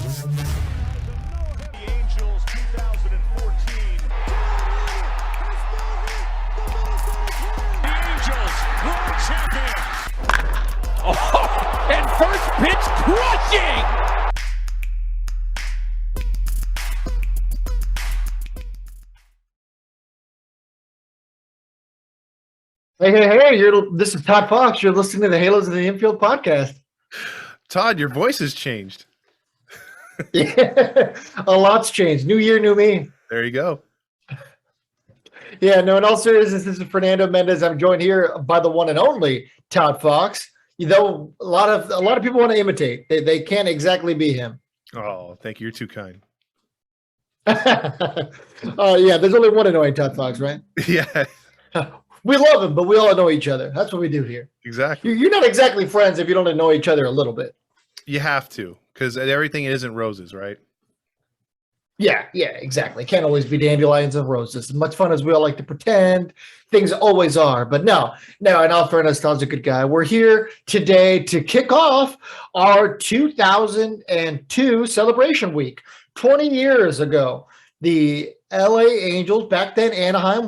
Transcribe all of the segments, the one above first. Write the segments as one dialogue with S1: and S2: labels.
S1: The Angels 2014. The Angels world champions. Oh, and first pitch crushing.
S2: Hey, this is Todd Fox. You're listening to the Halos of the Infield podcast.
S3: Todd, your voice has changed.
S2: Yeah, a lot's changed. New year, new me.
S3: There you go.
S2: Yeah, no, in all seriousness, this is Fernando Mendez. I'm joined here by the one and only Todd Fox. You know, a lot of people want to imitate. They can't exactly be him.
S3: Oh, thank you. You're too kind.
S2: Yeah, there's only one annoying Todd Fox, right?
S3: Yeah.
S2: We love him, but we all annoy each other. That's what we do here.
S3: Exactly.
S2: You're not exactly friends if you don't annoy each other a little bit.
S3: You have to, because everything isn't roses, right?
S2: Yeah, exactly. Can't always be dandelions and roses. As much fun as we all like to pretend, things always are. But no, in all fairness, Todd's a good guy. We're here today to kick off our 2002 celebration week. 20 years ago, the LA Angels, back then Anaheim,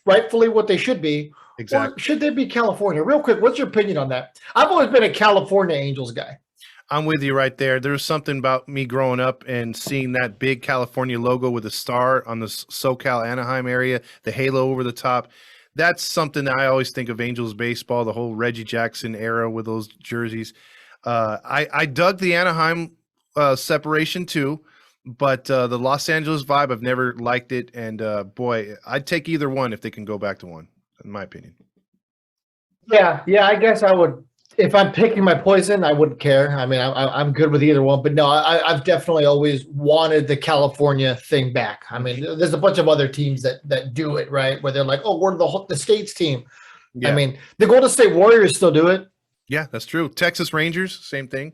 S2: rightfully what they should be.
S3: Exactly.
S2: Or should they be California? Real quick, what's your opinion on that? I've always been a California Angels guy.
S3: I'm with you right there. There's something about me growing up and seeing that big California logo with a star on the SoCal Anaheim area, the halo over the top. That's something that I always think of Angels baseball, the whole Reggie Jackson era with those jerseys. I dug the Anaheim separation too. But the Los Angeles vibe, I've never liked it. And, boy, I'd take either one if they can go back to one, in my opinion.
S2: Yeah, I guess I would. If I'm picking my poison, I wouldn't care. I mean, I'm good with either one. But no, I've definitely always wanted the California thing back. I mean, there's a bunch of other teams that do it, right? Where they're like, oh, we're the States team. Yeah. I mean, the Golden State Warriors still do it.
S3: Yeah, that's true. Texas Rangers, same thing.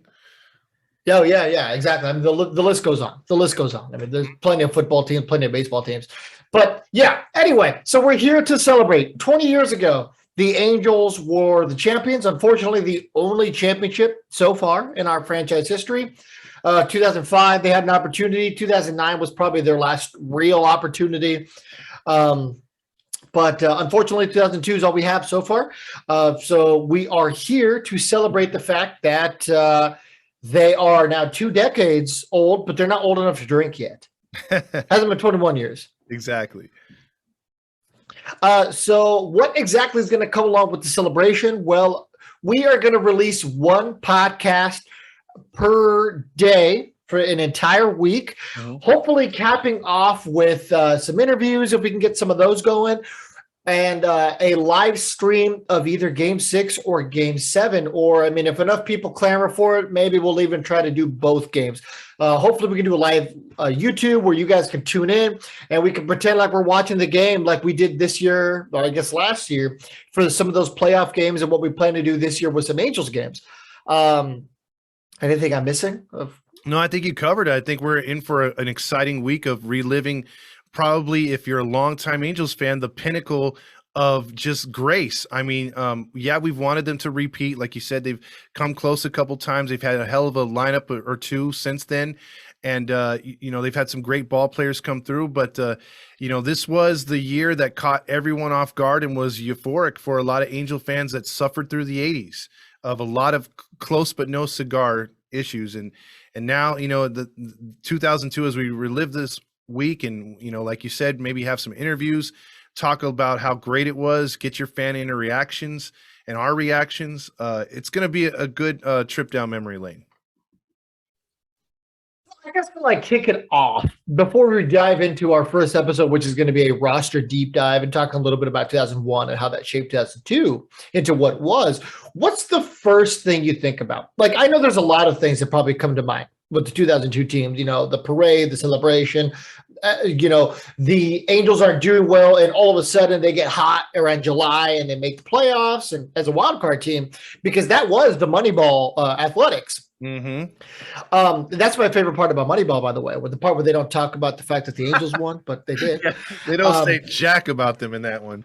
S2: Oh, yeah, exactly. I mean, the list goes on. I mean, there's plenty of football teams, plenty of baseball teams. But, yeah, anyway, so we're here to celebrate. 20 years ago, the Angels were the champions. Unfortunately, the only championship so far in our franchise history. 2005, they had an opportunity. 2009 was probably their last real opportunity. But unfortunately, 2002 is all we have so far. So we are here to celebrate the fact that they are now 2 decades old, but they're not old enough to drink yet. Hasn't been 21 years.
S3: Exactly.
S2: So what exactly is going to come along with the celebration? Well, we are going to release one podcast per day for an entire week, hopefully capping off with some interviews if we can get some of those going. And a live stream of either Game 6 or Game 7. Or, I mean, if enough people clamor for it, maybe we'll even try to do both games. Hopefully we can do a live YouTube where you guys can tune in and we can pretend like we're watching the game like we did this year, or I guess last year, for some of those playoff games and what we plan to do this year with some Angels games. Anything I'm missing?
S3: No, I think you covered it. I think we're in for an exciting week of reliving, probably, if you're a longtime Angels fan, the pinnacle of just grace. I mean, yeah, we've wanted them to repeat. Like you said, they've come close a couple times. They've had a hell of a lineup or two since then. And, they've had some great ball players come through. But, this was the year that caught everyone off guard and was euphoric for a lot of Angel fans that suffered through the 80s of a lot of close but no cigar issues. And now, the 2002, as we relive this week and like you said, maybe have some interviews, talk about how great it was, get your fan reactions and our reactions. It's going to be a good trip down memory lane.
S2: I guess to kick it off before we dive into our first episode, which is going to be a roster deep dive and talk a little bit about 2001 and how that shaped 2002 into what it was. What's the first thing you think about? I know there's a lot of things that probably come to mind with the 2002 teams, the parade, the celebration, the Angels aren't doing well and all of a sudden they get hot around July and they make the playoffs and as a wild card team, because that was the Moneyball athletics.
S3: Mm-hmm.
S2: That's my favorite part about Moneyball, by the way, with the part where they don't talk about the fact that the Angels won, but they did.
S3: Yeah, they don't say jack about them in that one.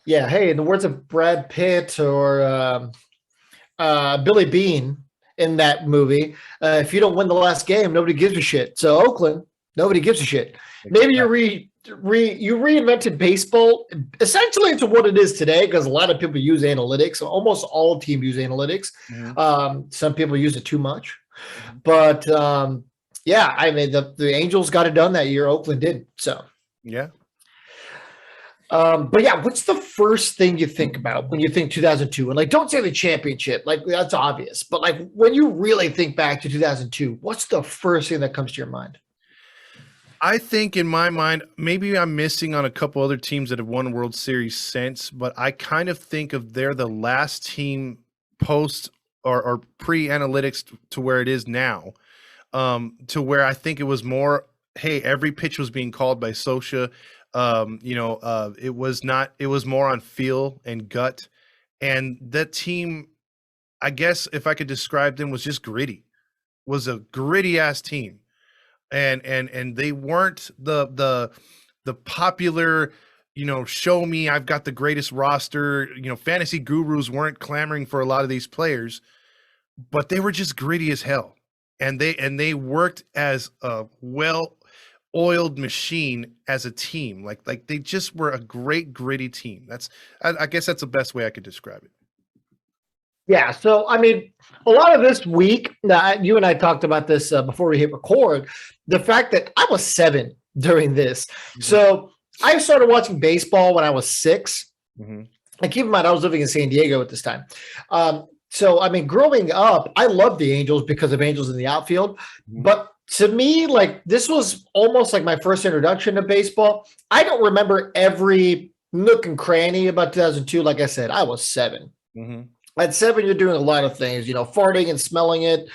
S2: Yeah. Hey, in the words of Brad Pitt or Billy Bean, in that movie. If you don't win the last game, nobody gives a shit. So Oakland, nobody gives a shit. Maybe you reinvented baseball essentially into what it is today, because a lot of people use analytics. Almost all teams use analytics. Some people use it too much. But yeah, I mean, the Angels got it done that year. Oakland did. So
S3: yeah.
S2: But yeah, what's the first thing you think about when you think 2002? And like, don't say the championship, like that's obvious. But like, when you really think back to 2002, what's the first thing that comes to your mind?
S3: I think in my mind, maybe I'm missing on a couple other teams that have won World Series since, but I kind of think of they're the last team post or pre-analytics to where it is now, to where I think it was more, hey, every pitch was being called by Socha. It was more on feel and gut. And that team, I guess if I could describe them, was just gritty, was a gritty ass team. And they weren't the popular, show me I've got the greatest roster, fantasy gurus weren't clamoring for a lot of these players, but they were just gritty as hell. And they worked as a well-oiled machine as a team. Like they just were a great gritty team. I guess that's the best way I could describe it.
S2: Yeah, so I mean, a lot of this week, you and I talked about this before we hit record, the fact that I was 7 during this. Mm-hmm. So I started watching baseball when I was 6. Mm-hmm. And keep in mind, I was living in San Diego at this time. So, I mean, growing up, I loved the Angels because of Angels in the Outfield. Mm-hmm. But to me, like, this was almost like my first introduction to baseball. I don't remember every nook and cranny about 2002. Like I said, I was 7. Mm-hmm. At 7, you're doing a lot of things, farting and smelling it,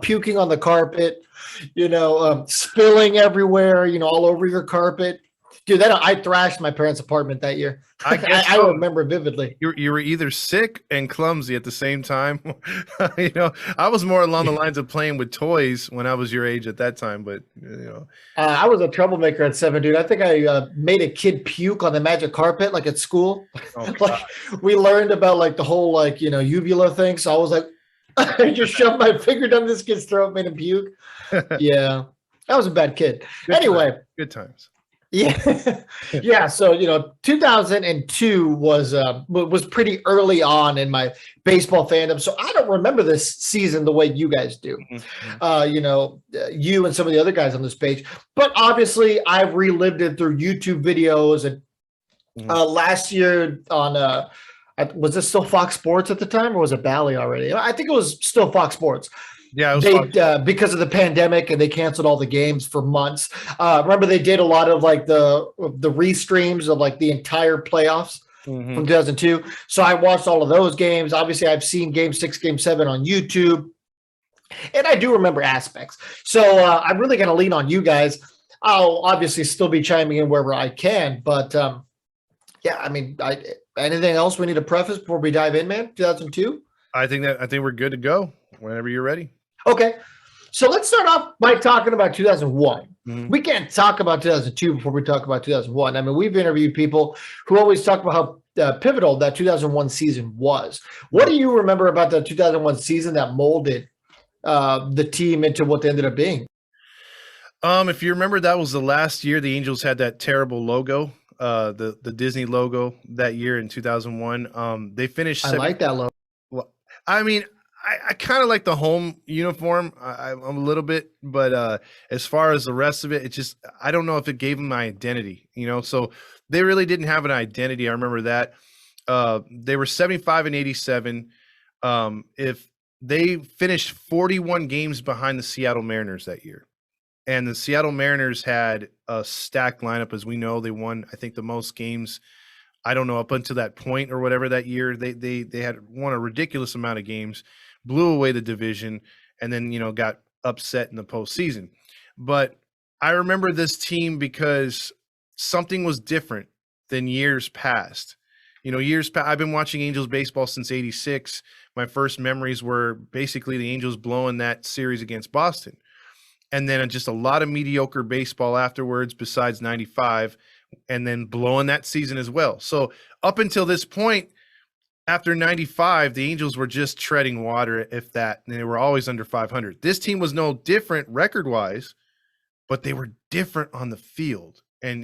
S2: puking on the carpet, spilling everywhere, all over your carpet. Dude, I thrashed my parents' apartment that year. I remember vividly.
S3: You were either sick and clumsy at the same time. I was more along the lines of playing with toys when I was your age at that time. But,
S2: I was a troublemaker at 7, dude. I think I made a kid puke on the magic carpet, like at school. Oh, like we learned about like the whole uvula thing. So I was like, I just shoved my finger down this kid's throat, made him puke. Yeah, that was a bad kid.
S3: Good times.
S2: Yeah. Yeah. So, 2002 was pretty early on in my baseball fandom. So I don't remember this season the way you guys do, you and some of the other guys on this page, but obviously I've relived it through YouTube videos. And last year on, was this still Fox Sports at the time, or was it Bally already? I think it was still Fox Sports.
S3: Yeah, it was
S2: because of the pandemic, and they canceled all the games for months. Remember, they did a lot of like the restreams of like the entire playoffs from 2002. So I watched all of those games. Obviously, I've seen Game 6, Game 7 on YouTube, and I do remember aspects. So I'm really going to lean on you guys. I'll obviously still be chiming in wherever I can, but yeah, I mean, anything else we need to preface before we dive in, man? 2002.
S3: I think we're good to go whenever you're ready.
S2: Okay, so let's start off by talking about 2001. Mm-hmm. We can't talk about 2002 before we talk about 2001. I mean, we've interviewed people who always talk about how pivotal that 2001 season was. What do you remember about the 2001 season that molded the team into what they ended up being?
S3: If you remember, that was the last year the Angels had that terrible logo, the Disney logo that year in 2001. They finished.
S2: I like that logo.
S3: Well, I mean, I kind of like the home uniform. I'm a little bit, but as far as the rest of it, it's just, I don't know if it gave them my identity, so they really didn't have an identity. I remember that. They were 75 and 87. If they finished 41 games behind the Seattle Mariners that year, and the Seattle Mariners had a stacked lineup, as we know. They won, I think, the most games, I don't know, up until that point or whatever that year. They had won a ridiculous amount of games, blew away the division, and then, got upset in the postseason. But I remember this team because something was different than years past. I've been watching Angels baseball since 86. My first memories were basically the Angels blowing that series against Boston. And then just a lot of mediocre baseball afterwards besides 95, and then blowing that season as well. So up until this point, after 95, the Angels were just treading water, if that, and they were always under 500. This team was no different record-wise, but they were different on the field. And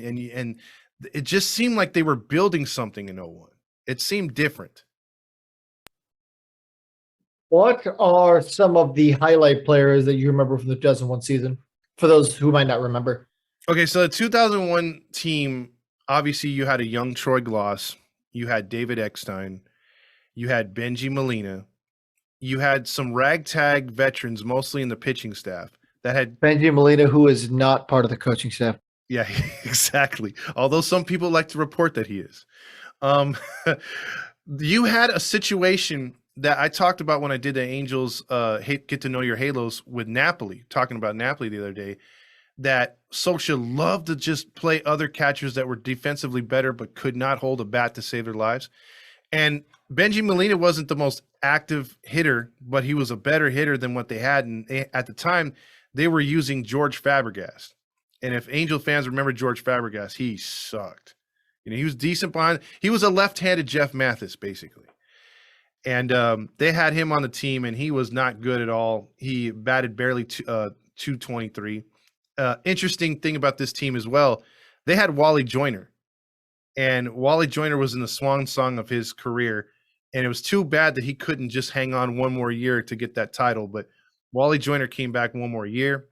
S3: it just seemed like they were building something in 01. It seemed different.
S2: What are some of the highlight players that you remember from the 2001 season? For those who might not remember.
S3: Okay, so the 2001 team, obviously you had a young Troy Gloss. You had David Eckstein. You had Benji Molina. You had some ragtag veterans, mostly in the pitching staff, that had
S2: Benji Molina, who is not part of the coaching staff.
S3: Yeah, exactly. Although some people like to report that he is. You had a situation that I talked about when I did the Angels Get to Know Your Halos with Napoli, talking about Napoli the other day, that Socha loved to just play other catchers that were defensively better but could not hold a bat to save their lives. And Benji Molina wasn't the most active hitter, but he was a better hitter than what they had. And at the time, they were using George Fabregas. And if Angel fans remember George Fabregas, he sucked. He was decent behind. He was a left-handed Jeff Mathis, basically. And they had him on the team, and he was not good at all. He batted barely 223. Interesting thing about this team as well, they had Wally Joyner. And Wally Joyner was in the swan song of his career. And it was too bad that he couldn't just hang on one more year to get that title. But Wally Joyner came back one more year.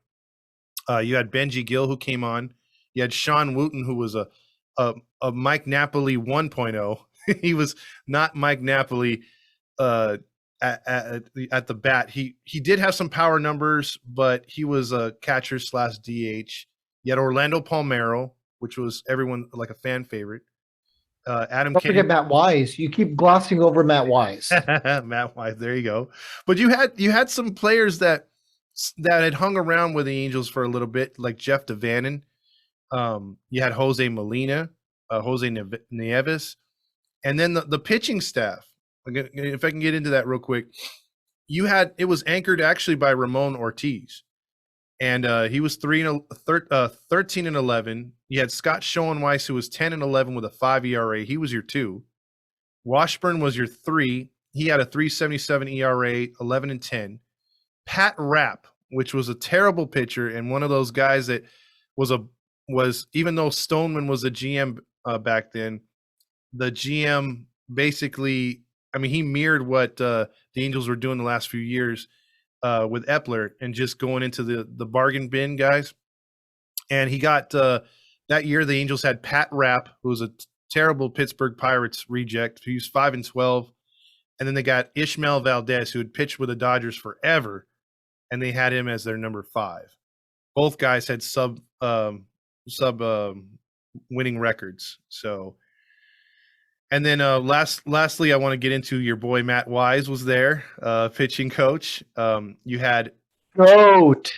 S3: You had Benji Gill, who came on. You had Sean Wooten, who was a Mike Napoli 1.0. He was not Mike Napoli at the bat. He did have some power numbers, but he was a catcher / DH. You had Orlando Palmeiro, which was everyone like a fan favorite. Adam
S2: Don't forget Matt Wise. You keep glossing over Matt Wise.
S3: Matt Wise, there you go. But you had some players that had hung around with the Angels for a little bit, like Jeff DeVannen. You had Jose Molina, Jose Nieves, and then the pitching staff. If I can get into that real quick, it was anchored actually by Ramon Ortiz, and he was 13 and 11. You had Scott Schoenweiss, who was 10 and 11 with a 5 ERA. He was your 2. Washburn was your 3. He had a 3.77 ERA, 11 and 10. Pat Rapp, which was a terrible pitcher and one of those guys that was even though Stoneman was the GM back then, the GM basically, he mirrored what the Angels were doing the last few years with Epler and just going into the bargain bin guys. And he got that year the Angels had Pat Rapp, who was a terrible Pittsburgh Pirates reject. He was 5 and 12. And then they got Ishmael Valdez, who had pitched with the Dodgers forever. And they had him as their number 5. Both guys had sub winning records. So, and then lastly, I want to get into your boy Matt Wise was there, pitching coach. You had
S2: Goat.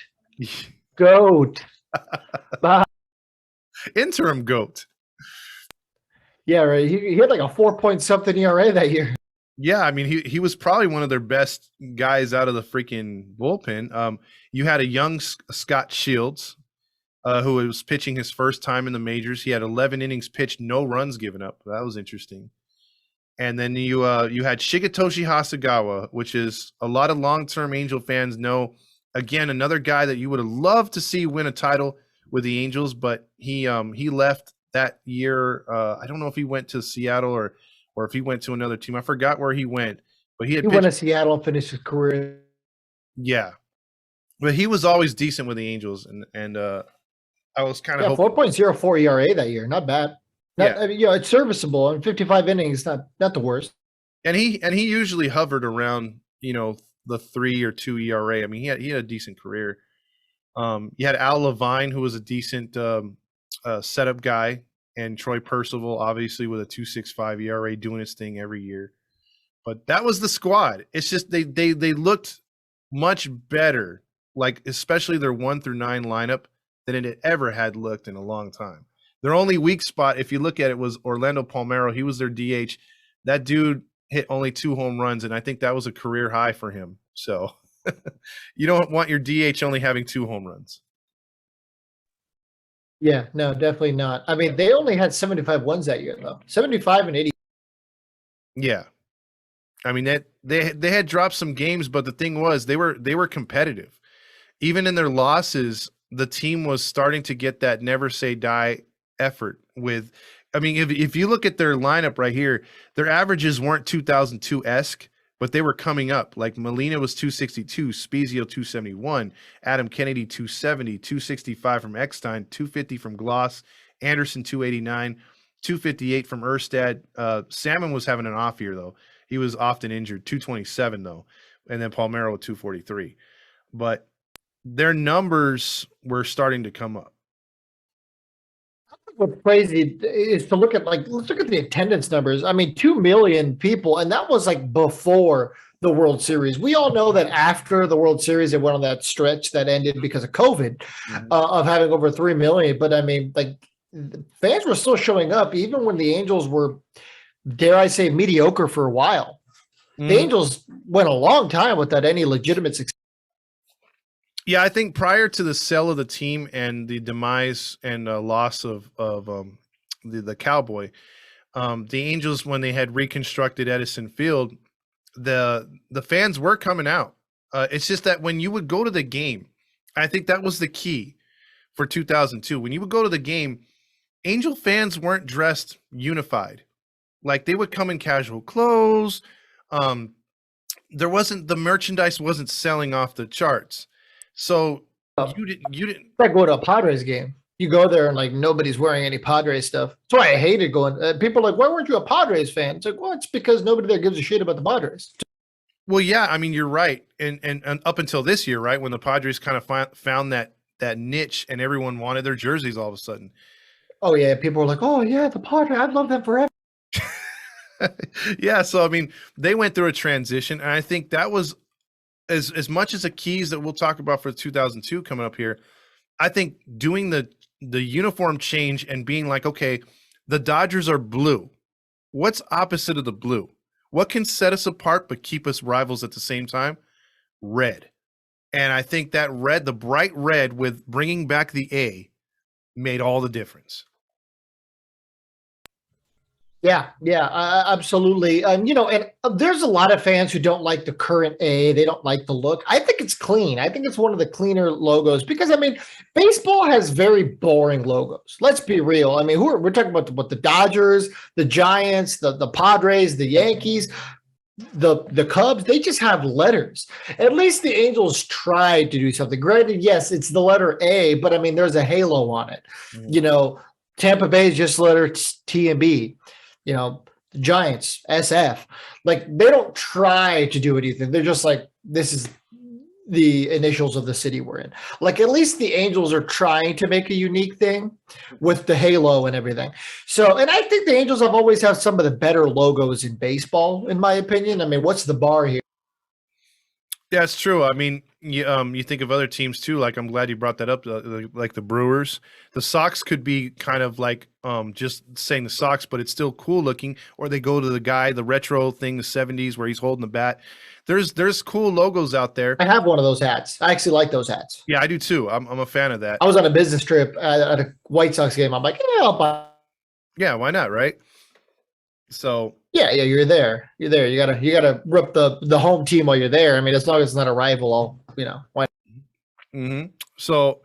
S3: interim GOAT.
S2: Yeah, right. He had like a 4-point-something ERA that year.
S3: Yeah, he was probably one of their best guys out of the freaking bullpen. You had a young Scott Shields, who was pitching his first time in the majors. He had 11 innings pitched, no runs given up. That was interesting. And then you had Shigetoshi Hasegawa, which is a lot of long-term Angel fans know. Again, another guy that you would have loved to see win a title with the Angels, but he left that year. I don't know if he went to Seattle or if he went to another team. I forgot where he went, but he
S2: went to Seattle and finished his career.
S3: Yeah, but he was always decent with the Angels, and I was kind of
S2: 4.04 ERA that year, not bad. It's serviceable. And 55 innings, not the worst.
S3: And he usually hovered around the 3 or 2 ERA. He had a decent career. You had Al Levine, who was a decent setup guy. And Troy Percival, obviously, with a 2.65 ERA, doing his thing every year. But that was the squad. It's just they looked much better, like especially their 1 through 9 lineup, than it ever had looked in a long time. Their only weak spot, if you look at it, was Orlando Palmeiro. He was their DH. That dude hit only 2 home runs, and I think that was a career high for him. So you don't want your DH only having 2 home runs.
S2: Yeah, no, definitely not. They only had 75 wins that year, though. 75 and 80.
S3: Yeah. I mean, they had dropped some games, but the thing was they were competitive. Even in their losses, the team was starting to get that never say die effort with. I mean, if you look at their lineup right here, their averages weren't 2002-esque, but they were coming up. Like Molina was 262, Spezio 271, Adam Kennedy 270, 265 from Eckstein, 250 from Gloss, Anderson 289, 258 from Erstad. Salmon was having an off year though. He was often injured, 227 though, and then Palmeiro with 243. But their numbers were starting to come up.
S2: What's crazy is to look at let's look at the attendance numbers. I mean, 2 million people, and that was like before the World Series. We all know that after the World Series, it went on that stretch that ended because of COVID of having over 3 million. But I mean, fans were still showing up even when the Angels were, dare I say, mediocre for a while. The Angels went a long time without any legitimate success.
S3: Yeah, I think prior to the sale of the team and the demise and loss of the Cowboy, the Angels, when they had reconstructed Edison Field, the fans were coming out. It's just that when you would go to the game, I think that was the key for 2002. When you would go to the game, Angel fans weren't dressed unified. Like they would come in casual clothes. The merchandise wasn't selling off the charts. So you didn't
S2: like go to a Padres game. You go there and nobody's wearing any Padres stuff. That's why I hated going. People are like, why weren't you a Padres fan? It's like, well, it's because nobody there gives a shit about the Padres.
S3: Well, yeah, I mean, you're right. And up until this year, right, when the Padres kind of found that niche and everyone wanted their jerseys all of a sudden.
S2: Oh, yeah. People were like, oh, yeah, the Padres. I'd love them forever.
S3: Yeah. So, I mean, they went through a transition. And I think that was as much as the keys that we'll talk about for 2002 coming up here. I think doing the uniform change and being like, okay, the Dodgers are blue. What's opposite of the blue? What can set us apart but keep us rivals at the same time? Red. And I think that red, the bright red with bringing back the A, made all the difference.
S2: Yeah, absolutely. And there's a lot of fans who don't like the current A. They don't like the look. I think it's clean. I think it's one of the cleaner logos because, I mean, baseball has very boring logos. Let's be real. I mean, we're talking about what the Dodgers, the Giants, the Padres, the Yankees, the Cubs. They just have letters. At least the Angels tried to do something. Granted, yes, it's the letter A, but I mean, there's a halo on it. Tampa Bay is just letter T and B. The Giants, SF, they don't try to do anything. They're just like, this is the initials of the city we're in. At least the Angels are trying to make a unique thing with the halo and everything. So, and I think the Angels have always had some of the better logos in baseball, in my opinion. I mean, what's the bar here?
S3: Yeah, it's true. I mean, you think of other teams too. Like, I'm glad you brought that up. Like the Brewers, the Sox could be kind of like just saying the Sox, but it's still cool looking. Or they go to the retro thing, the '70s, where he's holding the bat. There's cool logos out there.
S2: I have one of those hats. I actually like those hats.
S3: Yeah, I do too. I'm a fan of that.
S2: I was on a business trip at a White Sox game. I'm like, yeah, I'll buy.
S3: Yeah, why not, right? So
S2: yeah, you're there. You gotta rip the home team while you're there. I mean, as long as it's not a rival, why?
S3: Mm-hmm. So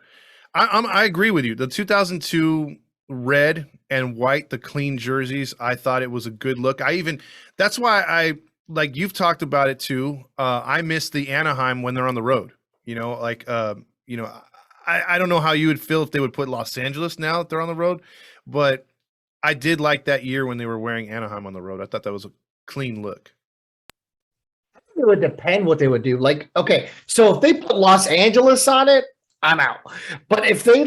S3: I agree with you. The 2002 red and white, the clean jerseys, I thought it was a good look. That's why like you've talked about it too. I miss the Anaheim when they're on the road. I don't know how you would feel if they would put Los Angeles now that they're on the road, but I did like that year when they were wearing Anaheim on the road. I thought that was a clean look.
S2: It would depend what they would do. Okay, so if they put Los Angeles on it, I'm out. But if they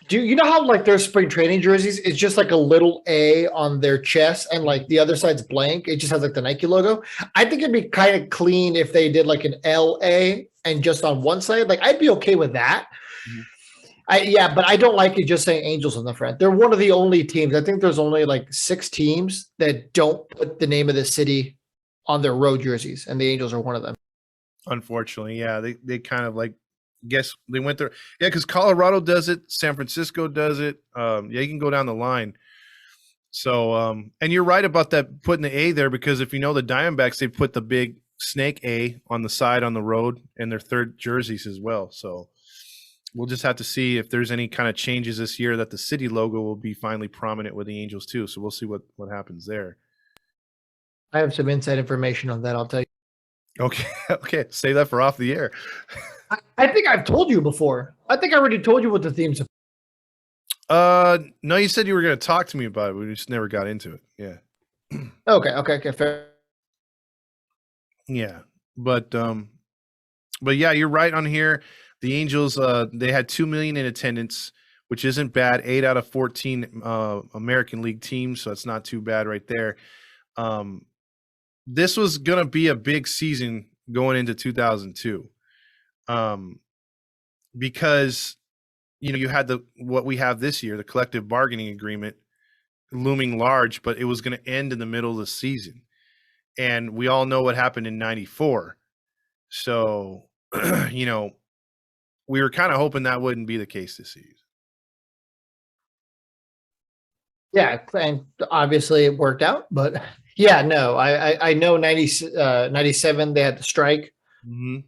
S2: do how their spring training jerseys, it's just like a little A on their chest and the other side's blank. It just has the Nike logo. I think it'd be kind of clean if they did an LA and just on one side. I'd be okay with that. Mm-hmm. But I don't like it just saying Angels on the front. They're one of the only teams. I think there's only 6 teams that don't put the name of the city on their road jerseys, and the Angels are one of them.
S3: Unfortunately, yeah, they kind of guess they went there. Yeah, because Colorado does it, San Francisco does it. You can go down the line. So, and you're right about that, putting the A there, because if you know the Diamondbacks, they put the big snake A on the side on the road in their third jerseys as well. So we'll just have to see if there's any kind of changes this year, that the city logo will be finally prominent with the Angels too. So we'll see what happens there.
S2: I have some inside information on that. I'll tell you.
S3: Okay. Okay. Save that for off the air.
S2: I think I've told you before. I think I already told you what the themes are.
S3: No, you said you were going to talk to me about it. We just never got into it. Yeah.
S2: Okay, fair.
S3: Yeah. But yeah, you're right on here. The Angels, they had 2 million in attendance, which isn't bad. 8 out of 14 American League teams, so that's not too bad right there. This was going to be a big season going into 2002, because you had what we have this year, the collective bargaining agreement looming large, but it was going to end in the middle of the season, and we all know what happened in '94. So, we were kind of hoping that wouldn't be the case this season.
S2: Yeah, and obviously it worked out, but yeah, no, I know 97 they had the strike.
S3: Mm-hmm.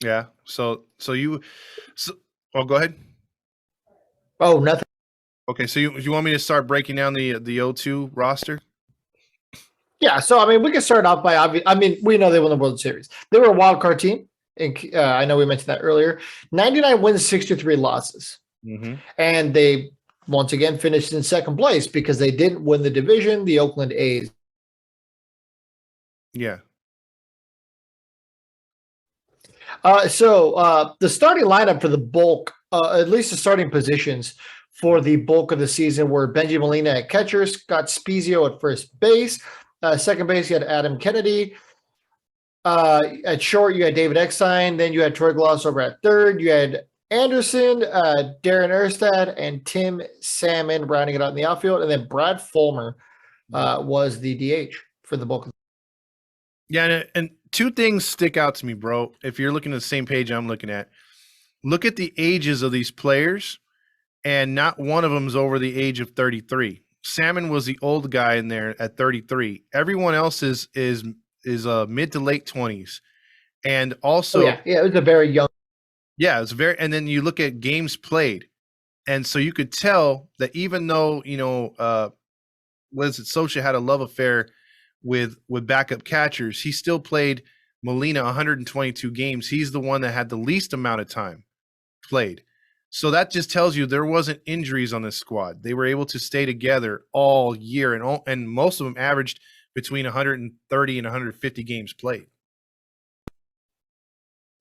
S3: Yeah. So go ahead.
S2: Oh, nothing.
S3: Okay, so you want me to start breaking down the 02 roster?
S2: Yeah, so I mean, we can start off by we know they won the World Series. They were a wild card team. And I know we mentioned that earlier. 99 wins, 63 losses.
S3: Mm-hmm.
S2: And they once again finished in second place because they didn't win the division, the Oakland A's.
S3: Yeah.
S2: So the starting lineup for the bulk, at least the starting positions for the bulk of the season, were Benji Molina at catcher, Scott Spezio at first base. Second base, you had Adam Kennedy. At short, you had David Eckstein. Then you had Troy Gloss over at third. You had Anderson, Darren Erstad, and Tim Salmon rounding it out in the outfield. And then Brad Fulmer was the DH for the bulk.
S3: Yeah, and two things stick out to me, bro. If you're looking at the same page I'm looking at, look at the ages of these players, and not one of them's over the age of 33. Salmon was the old guy in there at 33. Everyone else is mid to late 20s, and also
S2: it was a very young.
S3: Yeah, it's very. And then you look at games played, and so you could tell that even though Socha had a love affair with backup catchers, he still played Molina 122 games. He's the one that had the least amount of time played. So that just tells you there wasn't injuries on this squad. They were able to stay together all year, and most of them averaged between 130 and 150 games played.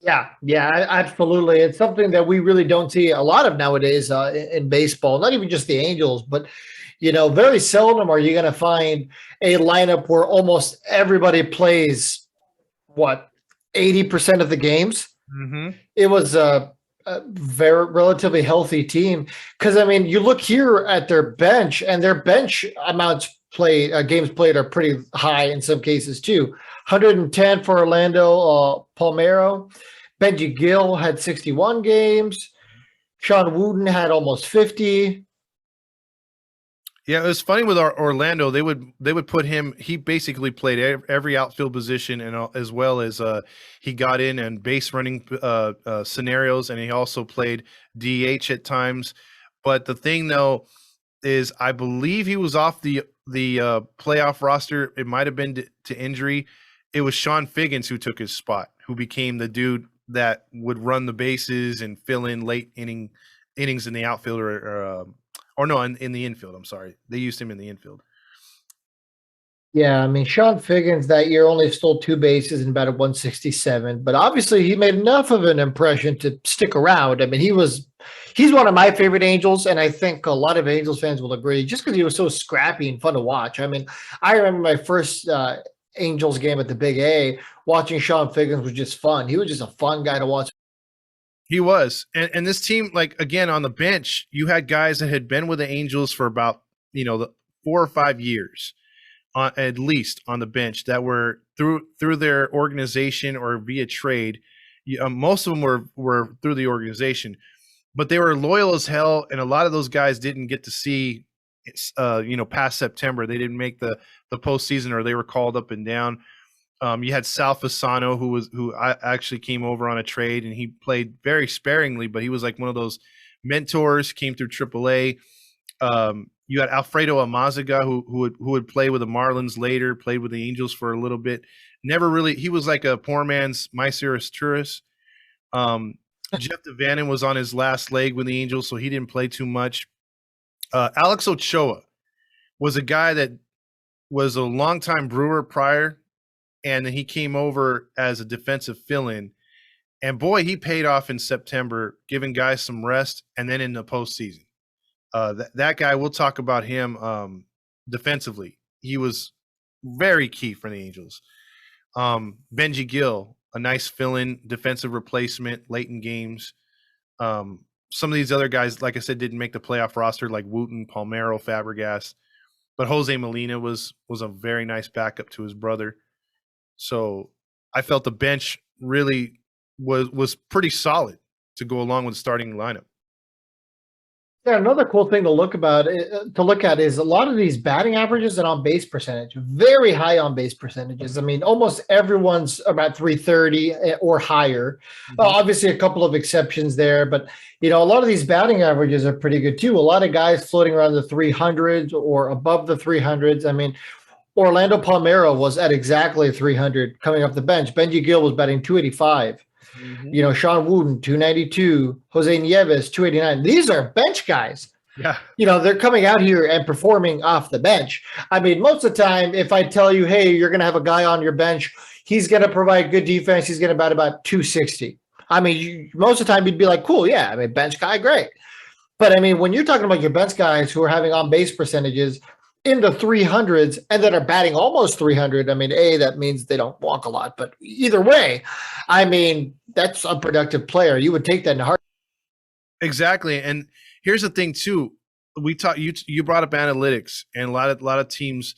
S3: Yeah,
S2: absolutely. It's something that we really don't see a lot of nowadays in baseball, not even just the Angels, but, very seldom are you going to find a lineup where almost everybody plays, 80% of the games?
S3: Mm-hmm.
S2: It was a very relatively healthy team. Because, you look here at their bench, and their bench amounts games played are pretty high in some cases too. 110 for Orlando Palmeiro. Benji Gill had 61 games. Sean Wooden had almost 50.
S3: Yeah, it was funny with Orlando. They would put him. He basically played every outfield position, and as well as he got in and base running scenarios, and he also played DH at times. But the thing though is, I believe he was off the playoff roster. It might have been to injury. It was Sean Figgins who took his spot, who became the dude that would run the bases and fill in late innings in the outfield in the infield. I'm sorry. They used him in the infield.
S2: Yeah, Sean Figgins that year only stole 2 bases and batted 167, but obviously he made enough of an impression to stick around. He's one of my favorite Angels, and I think a lot of Angels fans will agree, just because he was so scrappy and fun to watch. I remember my first Angels game at the Big A, watching Sean Figgins was just fun. He was just a fun guy to watch.
S3: He was. And this team, again, on the bench, you had guys that had been with the Angels for about, 4 or 5 years, at least on the bench, that were through their organization or via trade. Most of them were through the organization, but they were loyal as hell. And a lot of those guys didn't get to see past September. They didn't make the postseason, or they were called up and down. You had Sal Fasano, who I actually came over on a trade, and he played very sparingly, but he was like one of those mentors, came through AAA. You had Alfredo Amazaga, who would play with the Marlins later, played with the Angels for a little bit. Never really, he was like a poor man's Mysir Asturias. Jeff Devannon was on his last leg with the Angels, so he didn't play too much. Alex Ochoa was a guy that was a longtime Brewer prior, and then he came over as a defensive fill-in. And boy, he paid off in September, giving guys some rest, and then in the postseason. That guy, we'll talk about him defensively. He was very key for the Angels. Benji Gill, a nice fill-in defensive replacement late in games. Some of these other guys, like I said, didn't make the playoff roster, like Wooten, Palmeiro, Fabregas. But Jose Molina was a very nice backup to his brother. So I felt the bench really was pretty solid to go along with the starting lineup.
S2: Yeah, another cool thing to look at is a lot of these batting averages and on base percentage, very high on base percentages. I mean, almost everyone's about 330 or higher. Obviously, a couple of exceptions there, but a lot of these batting averages are pretty good too. A lot of guys floating around the 300s or above the 300s. I mean, Orlando Palmeiro was at exactly 300 coming off the bench. Benji Gill was batting 285. Sean Wooten, 292, Jose Nieves, 289. These are bench guys.
S3: Yeah.
S2: They're coming out here and performing off the bench. I mean, most of the time, if I tell you, hey, you're going to have a guy on your bench, he's going to provide good defense, he's going to bat about 260. I mean, most of the time you'd be like, cool, yeah, I mean, bench guy, great. But I mean, when you're talking about your bench guys who are having on base percentages in the 300s and that are batting almost 300, I mean, that means they don't walk a lot. But either way, I mean, that's a productive player. You would take that in a heart.
S3: Exactly. And here's the thing too. You brought up analytics, and a lot of teams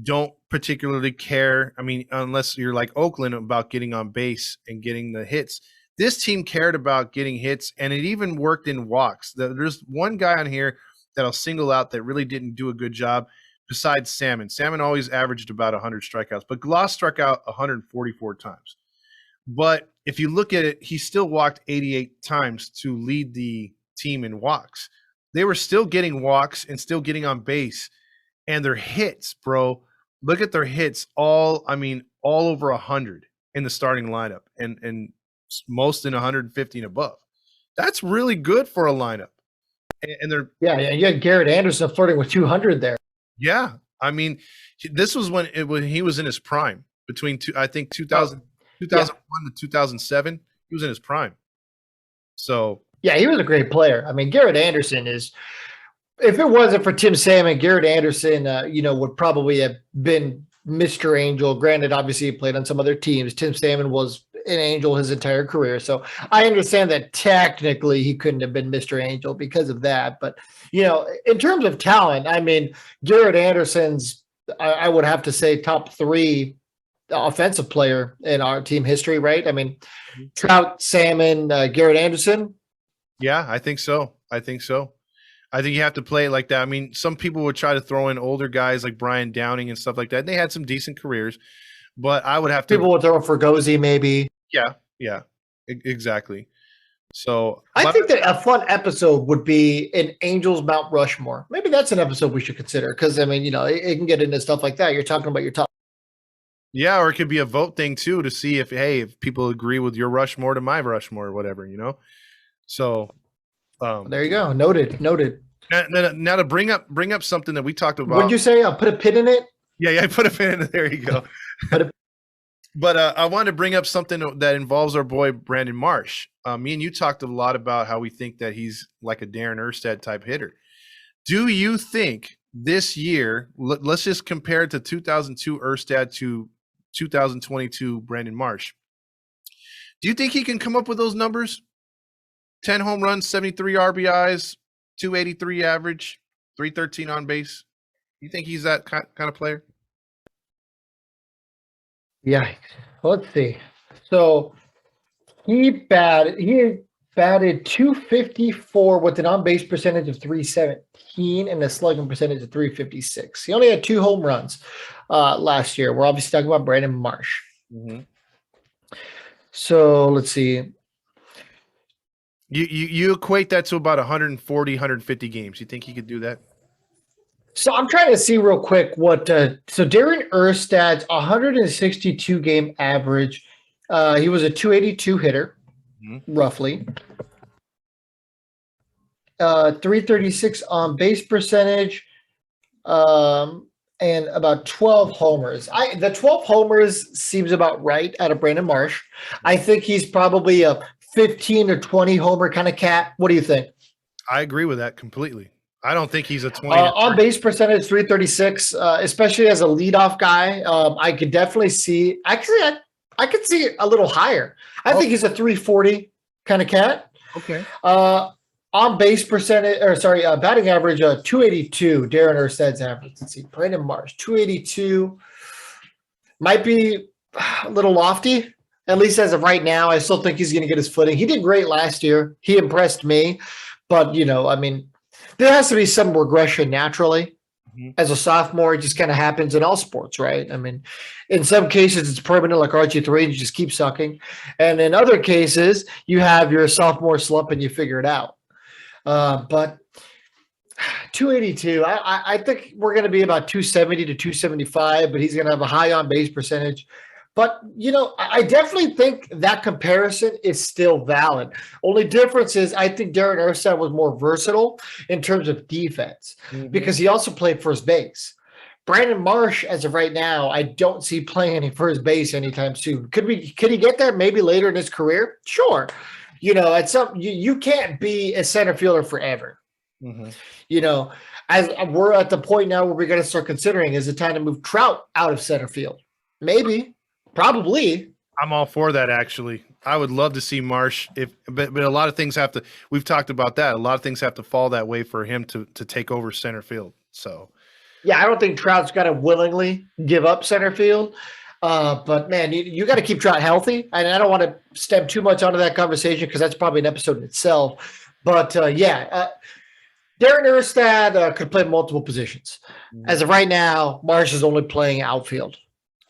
S3: don't particularly care. I mean, unless you're like Oakland, about getting on base and getting the hits. This team cared about getting hits, and it even worked in walks. There's one guy on here that I'll single out that really didn't do a good job besides Salmon. Salmon always averaged about 100 strikeouts, but Gloss struck out 144 times. But if you look at it, he still walked 88 times to lead the team in walks. They were still getting walks and still getting on base. And their hits, bro, look at their hits, all over 100 in the starting lineup, and most in 150 and above. That's really good for a lineup. And they're
S2: you had Garrett Anderson flirting with 200 there.
S3: Yeah, I mean, this was when he was in his prime, between 2001 to 2007. He was in his prime. So
S2: yeah, he was a great player. I mean, Garrett Anderson is. If it wasn't for Tim Salmon, Garrett Anderson, would probably have been Mr. Angel. Granted, obviously he played on some other teams. Tim Salmon was an Angel his entire career. So I understand that technically he couldn't have been Mr. Angel because of that. But, in terms of talent, I mean, Garrett Anderson's, I would have to say, top 3 offensive player in our team history, right? I mean, Trout, Salmon, Garrett Anderson.
S3: Yeah, I think so. I think you have to play it like that. I mean, some people would try to throw in older guys like Brian Downing and stuff like that. They had some decent careers, but I would have to.
S2: People would throw for Gozy maybe.
S3: Yeah, exactly. So
S2: I think that a fun episode would be an Angels Mount Rushmore. Maybe that's an episode we should consider because, I mean, it can get into stuff like that. You're talking about your top.
S3: Yeah, or it could be a vote thing too to see if people agree with your Rushmore to my Rushmore or whatever, So
S2: there you go. Noted.
S3: Now to bring up something that we talked about.
S2: What'd you say? I'll put a pin in it.
S3: Yeah, I put a pin in it. There you go. But I wanted to bring up something that involves our boy Brandon Marsh. Me and you talked a lot about how we think that he's like a Darren Erstad type hitter. Do you think this year, let's just compare it to 2002 Erstad to 2022 Brandon Marsh. Do you think he can come up with those numbers? 10 home runs, 73 RBIs, 283 average, 313 on base. You think he's that kind of player?
S2: Yeah. Let's see. So he batted 254 with an on-base percentage of 317 and a slugging percentage of 356. He only had 2 home runs last year. We're obviously talking about Brandon Marsh.
S3: Mm-hmm.
S2: So let's see.
S3: You equate that to about 140, 150 games. You think he could do that?
S2: So I'm trying to see real quick what so Darren Erstad's 162 game average. He was a 282 hitter, roughly. 336 on base percentage, and about 12 homers. The 12 homers seems about right out of Brandon Marsh. I think he's probably a 15 or 20 homer kind of cat. What do you think?
S3: I agree with that completely. I don't think he's a 20.
S2: On base percentage 336, especially as a leadoff guy. I could definitely see. Actually, I could see it a little higher. I think he's a 340 kind of cat.
S3: Okay.
S2: On base percentage, batting average 282. Darren Erstad's average. Let's see, Brandon Marsh 282 might be a little lofty. At least as of right now, I still think he's going to get his footing. He did great last year. He impressed me, but there has to be some regression naturally. Mm-hmm. As a sophomore, it just kind of happens in all sports, right? I mean, in some cases, it's permanent, like RG3, and you just keep sucking. And in other cases, you have your sophomore slump and you figure it out. But 282, I think we're going to be about 270 to 275, but he's going to have a high on-base percentage. But, I definitely think that comparison is still valid. Only difference is I think Darren Erst was more versatile in terms of defense because he also played first base. Brandon Marsh, as of right now, I don't see playing any first base anytime soon. Could he get there maybe later in his career? Sure. At some you can't be a center fielder forever. Mm-hmm. As we're at the point now where we're going to start considering, is it time to move Trout out of center field? Maybe. Probably.
S3: I'm all for that, actually. I would love to see Marsh, but a lot of things have to – we've talked about that. A lot of things have to fall that way for him to take over center field. So,
S2: yeah, I don't think Trout's got to willingly give up center field. But, man, you got to keep Trout healthy. And I don't want to step too much onto that conversation because that's probably an episode in itself. But, Darren Erstad could play multiple positions. As of right now, Marsh is only playing outfield.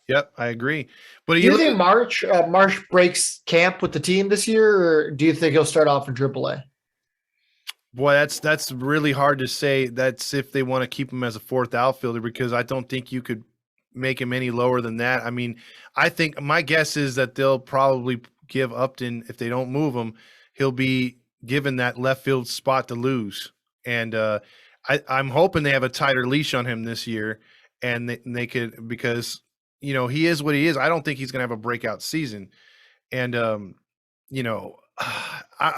S3: Yep, I agree. But
S2: do you think Marsh breaks camp with the team this year, or do you think he'll start off in AAA?
S3: Boy, that's really hard to say. That's if they want to keep him as a fourth outfielder, because I don't think you could make him any lower than that. I mean, I think my guess is that they'll probably give Upton, if they don't move him, he'll be given that left field spot to lose. And I'm hoping they have a tighter leash on him this year, and they could, because – he is what he is. I don't think he's going to have a breakout season. And, I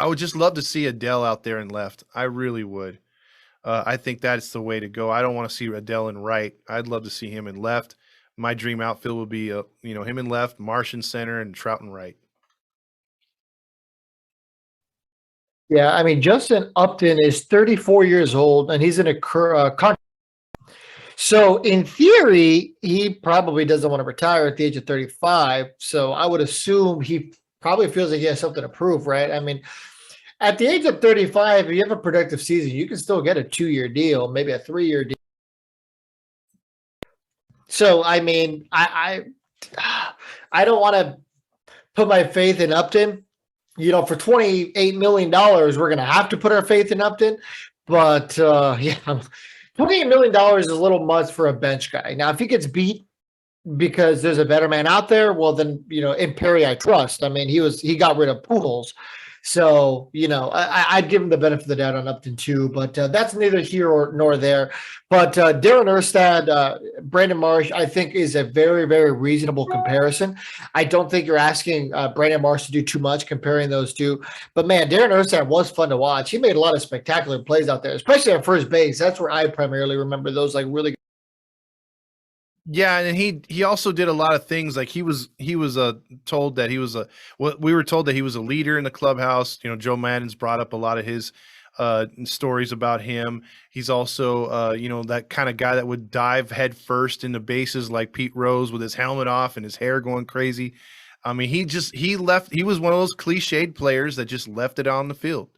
S3: would just love to see Adele out there in left. I really would. I think that's the way to go. I don't want to see Adele in right. I'd love to see him in left. My dream outfield would be, him in left, Marsh in center, and Trout in right.
S2: Yeah, I mean, Justin Upton is 34 years old, and he's in a contract. So in theory, he probably doesn't want to retire at the age of 35. So I would assume he probably feels like he has something to prove, right? I mean, at the age of 35, if you have a productive season, you can still get a 2-year deal, maybe a 3-year deal. So, I mean, I don't want to put my faith in Upton. For $28 million, we're going to have to put our faith in Upton. But, $28 million is a little much for a bench guy. Now, if he gets beat because there's a better man out there, well, then, in Perry, I trust. I mean, he got rid of Pujols. So, I'd give him the benefit of the doubt on Upton too, but that's neither here nor there. But Darren Erstad, Brandon Marsh, I think is a very, very reasonable comparison. I don't think you're asking Brandon Marsh to do too much comparing those two. But, man, Darren Erstad was fun to watch. He made a lot of spectacular plays out there, especially at first base. That's where I primarily remember those, really.
S3: Yeah, and he also did a lot of things. Like he was told that we were told that he was a leader in the clubhouse. Joe Maddon's brought up a lot of his stories about him. He's also that kind of guy that would dive head first into bases like Pete Rose with his helmet off and his hair going crazy. I mean, he left. He was one of those cliched players that just left it on the field.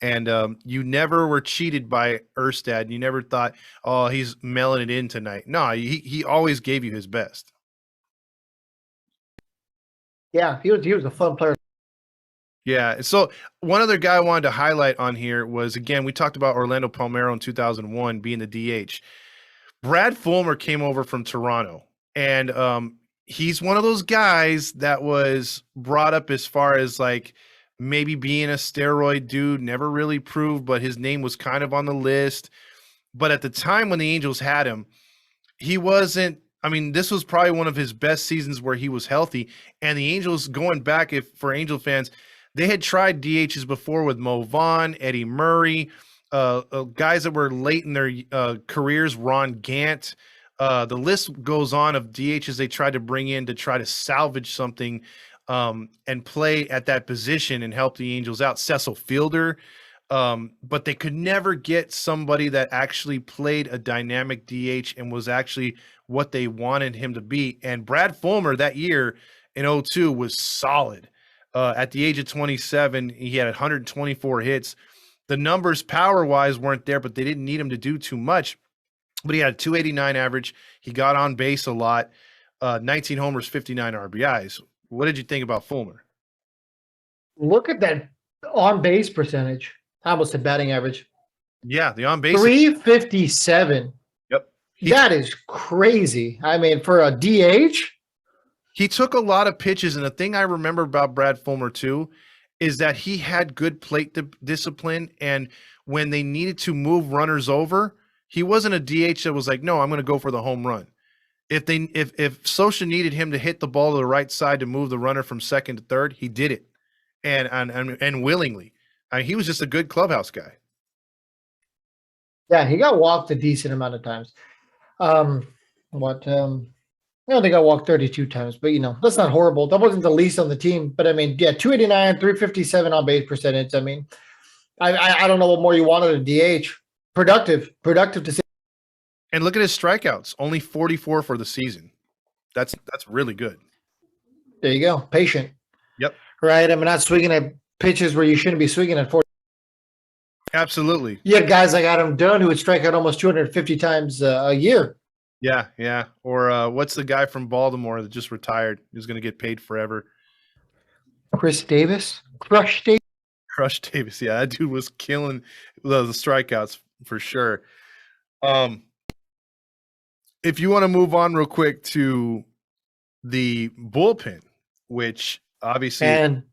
S3: And you never were cheated by Erstad. You never thought, oh, he's mailing it in tonight. No, he always gave you his best.
S2: Yeah, he was a fun player.
S3: Yeah. So one other guy I wanted to highlight on here was, again, we talked about Orlando Palmeiro in 2001 being the DH. Brad Fulmer came over from Toronto, and he's one of those guys that was brought up as far as like maybe being a steroid dude, never really proved, but his name was kind of on the list. But at the time when the Angels had him, he wasn't, I mean, this was probably one of his best seasons where he was healthy. And the Angels, going back, if for Angel fans, they had tried DHs before with Mo Vaughn, Eddie Murray, guys that were late in their careers, Ron Gant. The list goes on of DHs they tried to bring in to try to salvage something and play at that position and help the Angels out. Cecil Fielder. But they could never get somebody that actually played a dynamic DH and was actually what they wanted him to be. And Brad Fulmer that year in 2002 was solid. At the age of 27, he had 124 hits. The numbers power-wise weren't there, but they didn't need him to do too much. But he had a 289 average. He got on base a lot. 19 homers, 59 RBIs. What did you think about Fulmer?
S2: Look at that on-base percentage. I almost said batting average.
S3: Yeah, the on-base.
S2: 357.
S3: Yep.
S2: That is crazy. I mean, for a DH.
S3: He took a lot of pitches, and the thing I remember about Brad Fulmer too is that he had good plate discipline, and when they needed to move runners over, he wasn't a DH that was like, no, I'm going to go for the home run. If Socha needed him to hit the ball to the right side to move the runner from second to third, he did it, and willingly. I mean, he was just a good clubhouse guy.
S2: Yeah, he got walked a decent amount of times. I don't think I walked 32 times, but that's not horrible. That wasn't the least on the team. But I mean, yeah, 289, 357 on base percentage. I mean, I don't know what more you wanted a DH. Productive to see.
S3: And look at his strikeouts, only 44 for the season. That's really good.
S2: There you go. Patient.
S3: Yep.
S2: Right. I mean, not swinging at pitches where you shouldn't be swinging at 40.
S3: Absolutely.
S2: You had guys like Adam Dunn who would strike out almost 250 times a year.
S3: Yeah. Or what's the guy from Baltimore that just retired? Who's going to get paid forever?
S2: Chris Davis? Crush Davis.
S3: Yeah, that dude was killing the strikeouts for sure. If you want to move on real quick to the bullpen, which obviously.
S2: And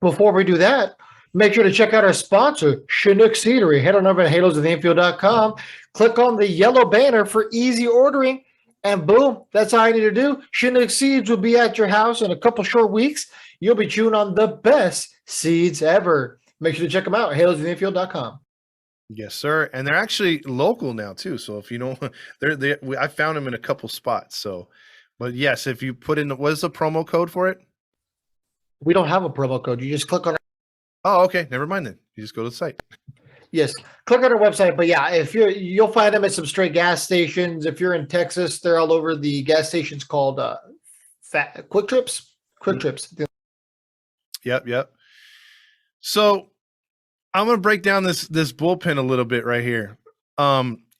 S2: before we do that, make sure to check out our sponsor, Chinook Seedery. Head on over to halosoftheinfield.com. Click on the yellow banner for easy ordering, and boom, that's all you need to do. Chinook Seeds will be at your house in a couple short weeks. You'll be chewing on the best seeds ever. Make sure to check them out, halosoftheinfield.com.
S3: Yes, sir. And they're actually local now too. So if you know, I found them in a couple spots. So, but yes, if you put in, what is the promo code for it?
S2: We don't have a promo code. You just click on.
S3: Oh, okay. Never mind then. You just go to the site.
S2: Yes, click on our website. But yeah, if you'll find them at some straight gas stations. If you're in Texas, they're all over the gas stations called Quick Trips.
S3: Yep. So I'm going to break down this bullpen a little bit right here.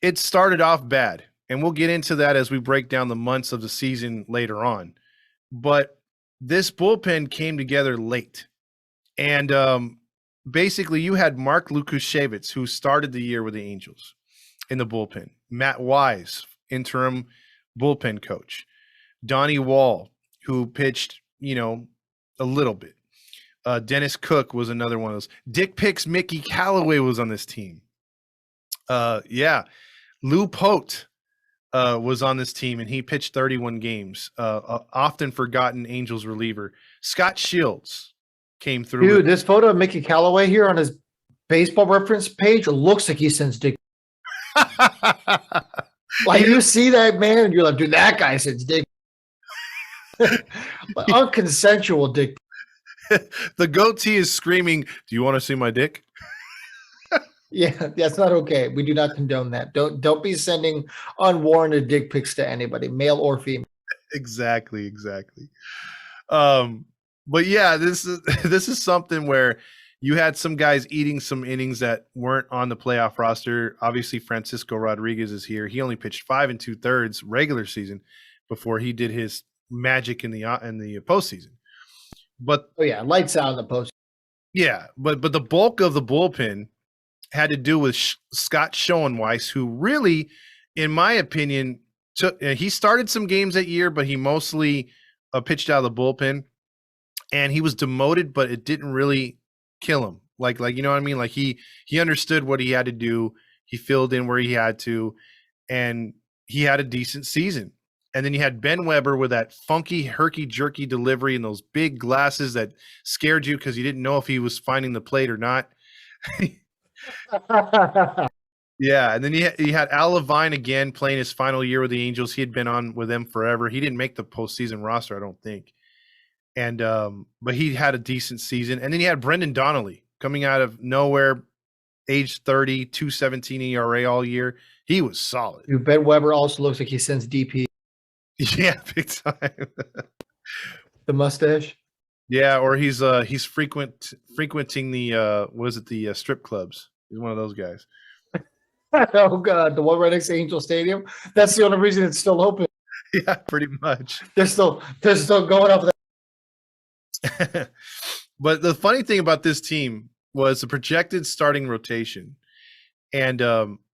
S3: It started off bad, and we'll get into that as we break down the months of the season later on. But this bullpen came together late. And basically, you had Mark Lukushevitz, who started the year with the Angels in the bullpen. Matt Wise, interim bullpen coach. Donnie Wall, who pitched, a little bit. Dennis Cook was another one of those. Dick Picks Mickey Callaway was on this team. Lou Pote was on this team, and he pitched 31 games. Often forgotten Angels reliever. Scott Shields came through.
S2: Dude, this photo of Mickey Callaway here on his baseball reference page looks like he sends dick. Like you see that man, and you're like, dude, that guy sends dick. Unconsensual dick.
S3: The goatee is screaming, "Do you want to see my dick?"
S2: Yeah, that's not okay. We do not condone that. Don't be sending unwarranted dick pics to anybody, male or female.
S3: Exactly. But yeah, this is something where you had some guys eating some innings that weren't on the playoff roster. Obviously, Francisco Rodriguez is here. He only pitched 5 2/3 regular season before he did his magic in the postseason. But
S2: Oh yeah, lights out in the post.
S3: yeah, but the bulk of the bullpen had to do with Scott Schoenweiss, who really, in my opinion, he started some games that year, but he mostly pitched out of the bullpen, and he was demoted, but it didn't really kill him. Like you know what I mean? Like he understood what he had to do. He filled in where he had to, and he had a decent season. And then you had Ben Weber with that funky, herky-jerky delivery and those big glasses that scared you because you didn't know if he was finding the plate or not. Yeah, and then you had Al Levine again playing his final year with the Angels. He had been on with them forever. He didn't make the postseason roster, I don't think. And but he had a decent season. And then you had Brendan Donnelly coming out of nowhere, age 30, 2.17 ERA all year. He was solid.
S2: Ben Weber also looks like he sends DP.
S3: Yeah, big time.
S2: The mustache.
S3: Yeah, or he's frequenting the strip clubs. He's one of those guys.
S2: Oh God, the one right next to Angel Stadium. That's the only reason it's still open.
S3: Yeah, pretty much.
S2: They're still going off that.
S3: But the funny thing about this team was the projected starting rotation. And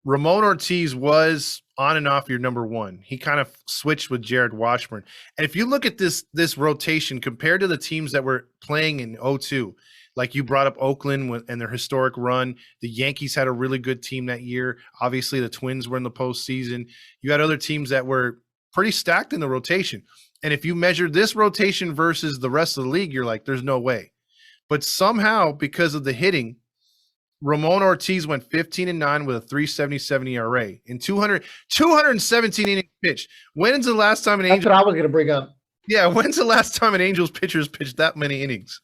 S3: Ramon Ortiz was on and off your number one. He kind of switched with Jared Washburn. And if you look at this rotation compared to the teams that were playing in 02, like you brought up Oakland and their historic run, the Yankees had a really good team that year. Obviously, the Twins were in the postseason. You had other teams that were pretty stacked in the rotation. And if you measure this rotation versus the rest of the league, you're like, there's no way. But somehow, because of the hitting, Ramon Ortiz went 15-9 with a 3.77 ERA in 217 innings pitched. When's the last time an Angel?
S2: That's what I was going to bring up.
S3: Yeah, when's the last time an Angels pitcher's pitched that many innings?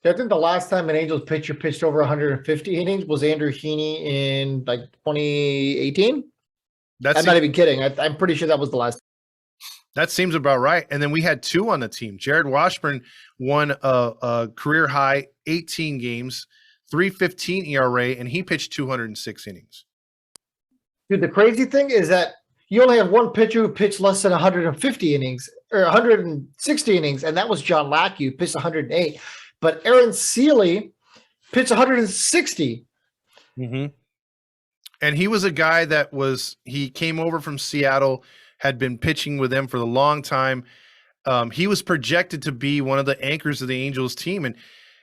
S2: I think the last time an Angels pitcher pitched over 150 innings was Andrew Heaney in like 2018. I'm not even kidding. I'm pretty sure that was the last.
S3: That seems about right. And then we had two on the team. Jared Washburn won a career high 18 games, 3.15 ERA, and he pitched 206 innings.
S2: Dude, the crazy thing is that you only have one pitcher who pitched less than 150 innings or 160 innings, and that was John Lackey, who pitched 108. But Aaron Seeley pitched 160.
S3: Mm-hmm. And he was a guy that he came over from Seattle, had been pitching with them for a long time. He was projected to be one of the anchors of the Angels team, and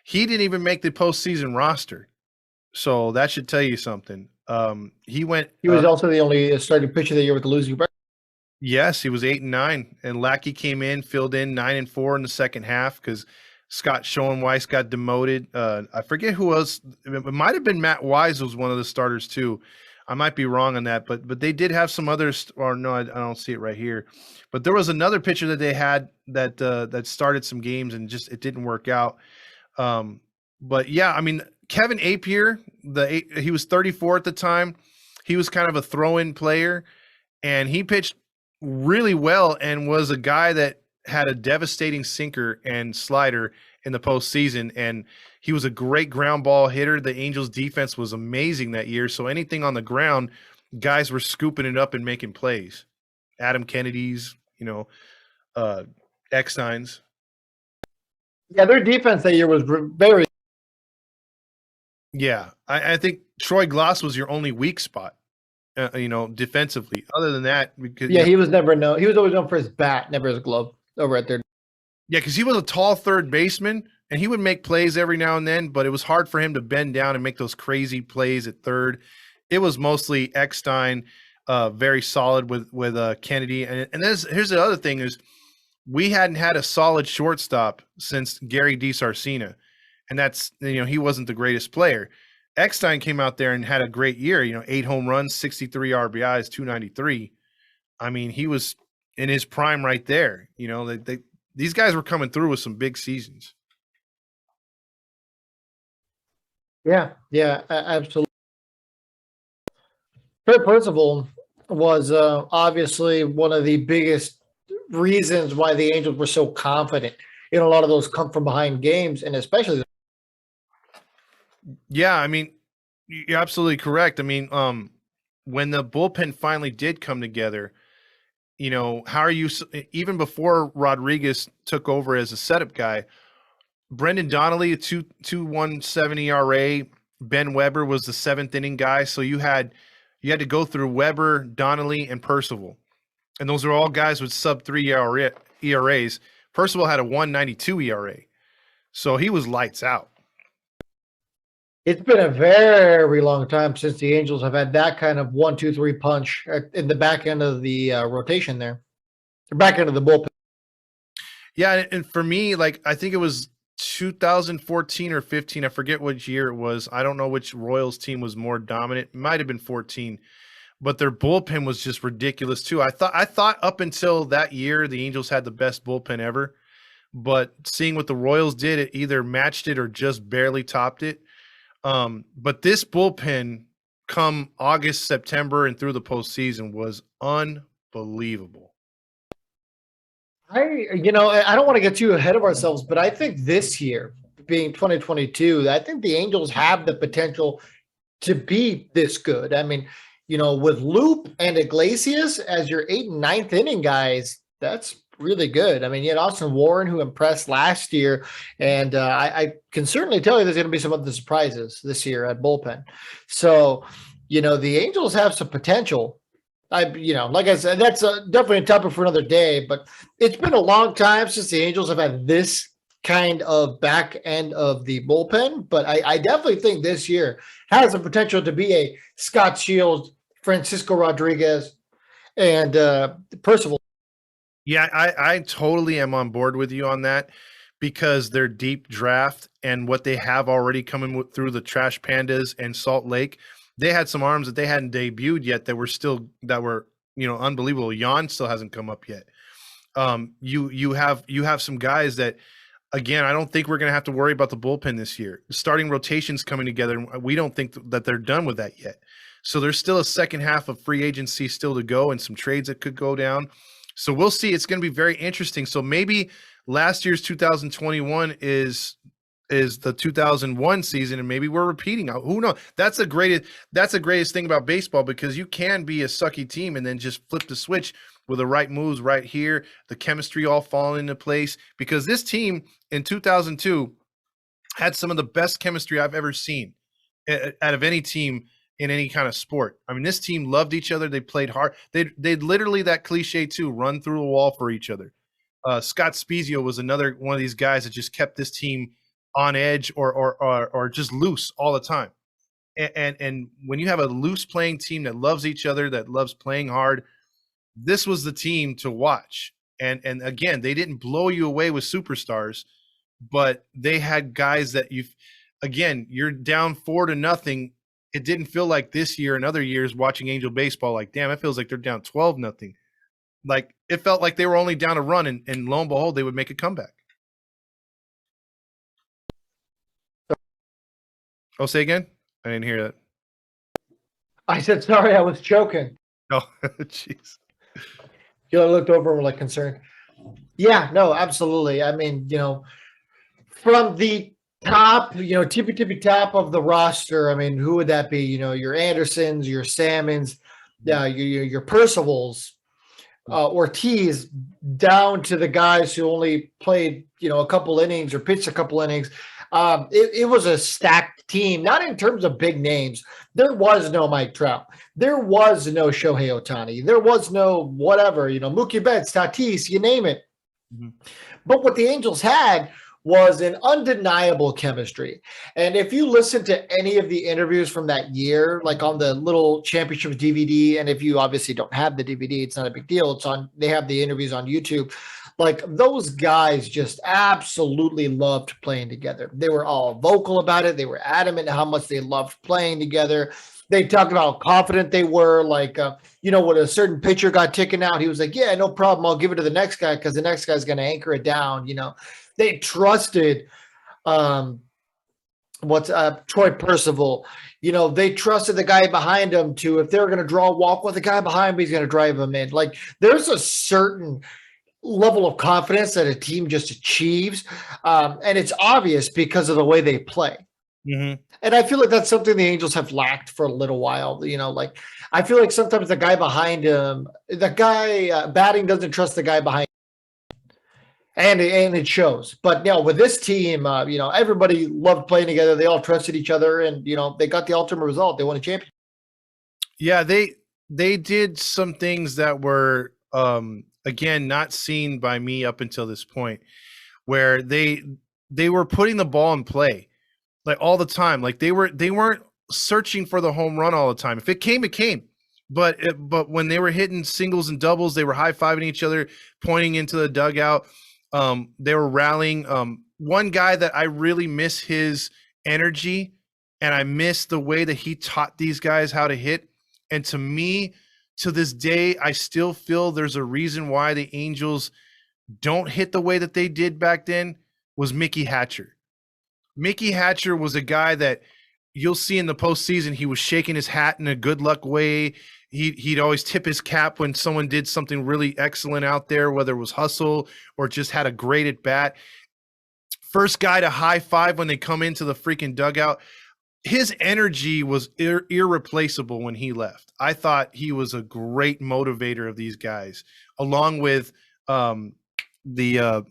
S3: he didn't even make the postseason roster. So that should tell you something. He was
S2: also the only starting pitcher of the year with the losing record.
S3: Yes, he was 8-9, and Lackey came in, filled in 9-4 in the second half because Scott Schoenweiss got demoted. I forget who else. It might have been Matt Wise was one of the starters too. I might be wrong on that, but they did have some others. Or no, I don't see it right here. But there was another pitcher that they had that started some games and just it didn't work out. But yeah, I mean Kevin Apier, he was 34 at the time. He was kind of a throw-in player, and he pitched really well and was a guy that had a devastating sinker and slider in the postseason, and he was a great ground ball hitter. The Angels defense was amazing that year, so anything on the ground, guys were scooping it up and making plays. Adam Kennedy's, Eckstein's.
S2: Yeah, their defense that year was very.
S3: Yeah, I think Troy Glass was your only weak spot, defensively. Other than that, because
S2: he was never known. He was always known for his bat, never his glove. Over at third.
S3: Yeah, because he was a tall third baseman, and he would make plays every now and then, but it was hard for him to bend down and make those crazy plays at third. It was mostly Eckstein, very solid with Kennedy. And here's the other thing is we hadn't had a solid shortstop since Gary DiSarcina, and that's he wasn't the greatest player. Eckstein came out there and had a great year. 8 home runs, 63 RBIs, 293. I mean, he was in his prime right there. These guys were coming through with some big seasons.
S2: Yeah, absolutely. Fred Percival was obviously one of the biggest reasons why the Angels were so confident in a lot of those come from behind games, and especially.
S3: Yeah, I mean, you're absolutely correct. I mean, when the bullpen finally did come together, how are you even before Rodriguez took over as a setup guy? Brendan Donnelly, a 2.17 ERA. Ben Weber was the seventh inning guy. So you had to go through Weber, Donnelly, and Percival. And those are all guys with sub 3 ERAs. Percival had a 1.92 ERA. So he was lights out.
S2: It's been a very long time since the Angels have had that kind of 1-2-3 punch in the back end of the rotation there. The back end of the bullpen.
S3: Yeah, and for me, like, I think it was 2014 or 15. I forget which year it was. I don't know which Royals team was more dominant. It might have been 14, but their bullpen was just ridiculous too. I thought up until that year the Angels had the best bullpen ever, but seeing what the Royals did, it either matched it or just barely topped it. But this bullpen come August, September, and through the postseason was unbelievable.
S2: I don't want to get too ahead of ourselves, but I think this year, being 2022, I think the Angels have the potential to be this good. I mean, with Loop and Iglesias as your 8th and 9th inning guys, that's really good. I mean, you had Austin Warren, who impressed last year, and I can certainly tell you there's going to be some other surprises this year at bullpen. So, the Angels have some potential. Like I said, that's definitely a topic for another day, but it's been a long time since the Angels have had this kind of back end of the bullpen, but I definitely think this year has the potential to be a Scott Shields, Francisco Rodriguez, and Percival.
S3: Yeah, I totally am on board with you on that because their deep draft and what they have already coming through the Trash Pandas and Salt Lake, they had some arms that they hadn't debuted yet that were unbelievable. Jan still hasn't come up yet. You have some guys that, again, I don't think we're going to have to worry about the bullpen this year. Starting rotations coming together, and we don't think that they're done with that yet. So there's still a second half of free agency still to go and some trades that could go down. So we'll see. It's going to be very interesting. So maybe last year's 2021 is the 2001 season, and maybe we're repeating. Who knows? That's the greatest thing about baseball, because you can be a sucky team and then just flip the switch with the right moves right here, the chemistry all falling into place. Because this team in 2002 had some of the best chemistry I've ever seen out of any team in any kind of sport. I mean, this team loved each other. They played hard. They'd literally, that cliche too, run through a wall for each other. Scott Spezio was another one of these guys that just kept this team on edge or just loose all the time. And when you have a loose playing team that loves each other, that loves playing hard, this was the team to watch. And again, they didn't blow you away with superstars, but they had guys that you're down 4-0. It didn't feel like this year and other years watching Angel baseball, like, damn, it feels like they're down 12-0. Like, it felt like they were only down a run, and lo and behold, they would make a comeback. Oh, say again? I didn't hear that.
S2: I said, sorry, I was choking.
S3: Oh, jeez.
S2: You looked over and were like concerned. Yeah, no, absolutely. I mean, from the top, tippy top of the roster, I mean, who would that be? Your Andersons, your Salmons, your Percivals, Ortiz, down to the guys who only played, a couple innings or pitched a couple innings. It was a stacked team, not in terms of big names. There was no Mike Trout. There was no Shohei Ohtani. There was no whatever, Mookie Betts, Tatis, you name it. Mm-hmm. But what the Angels had was an undeniable chemistry. And if you listen to any of the interviews from that year, like on the little championship DVD, and if you obviously don't have the DVD, it's not a big deal. They have the interviews on YouTube. Like, those guys just absolutely loved playing together. They were all vocal about it. They were adamant how much they loved playing together. They talked about how confident they were. Like, when a certain pitcher got taken out, he was like, yeah, no problem. I'll give it to the next guy because the next guy's going to anchor it down. They trusted Troy Percival. They trusted the guy behind him to, if they're going to draw a walk with the guy behind him, he's going to drive him in. Like, there's a certain level of confidence that a team just achieves. And it's obvious because of the way they play.
S3: Mm-hmm.
S2: And I feel like that's something the Angels have lacked for a little while. Like I feel like sometimes the guy behind him, the guy batting doesn't trust the guy behind him. And it shows. But with this team, everybody loved playing together. They all trusted each other, and they got the ultimate result. They won a championship.
S3: Yeah, they did some things that were again not seen by me up until this point, where they were putting the ball in play like all the time. Like they weren't searching for the home run all the time. If it came, it came. But when they were hitting singles and doubles, they were high-fiving each other, pointing into the dugout. They were rallying. One guy that I really miss his energy, and I miss the way that he taught these guys how to hit. And to me, to this day, I still feel there's a reason why the Angels don't hit the way that they did back then, was Mickey Hatcher. Mickey Hatcher was a guy that you'll see in the postseason. He was shaking his hat in a good luck way. He'd always tip his cap when someone did something really excellent out there, whether it was hustle or just had a great at bat. First guy to high five when they come into the freaking dugout. His energy was irreplaceable when he left. I thought he was a great motivator of these guys, along with the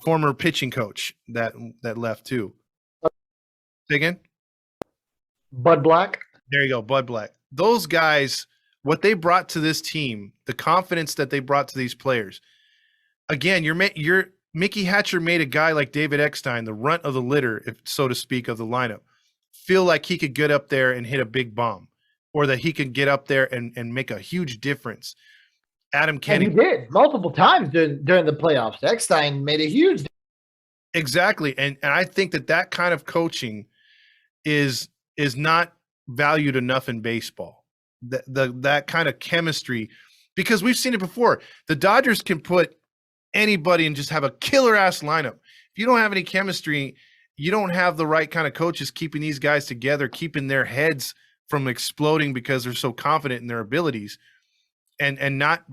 S3: former pitching coach that left too. Say again?
S2: Bud Black.
S3: There you go, Bud Black. Those guys, what they brought to this team, the confidence that they brought to these players. Again, your Mickey Hatcher made a guy like David Eckstein, the runt of the litter, if so to speak, of the lineup, feel like he could get up there and hit a big bomb, or that he could get up there and make a huge difference. Adam Kenny.
S2: And he did multiple times during the playoffs. Eckstein made a huge.
S3: Exactly. And I think that kind of coaching is not valued enough in baseball. That kind of chemistry, because we've seen it before. The Dodgers can put anybody and just have a killer ass lineup. If you don't have any chemistry, you don't have the right kind of coaches keeping these guys together, keeping their heads from exploding because they're so confident in their abilities, and not,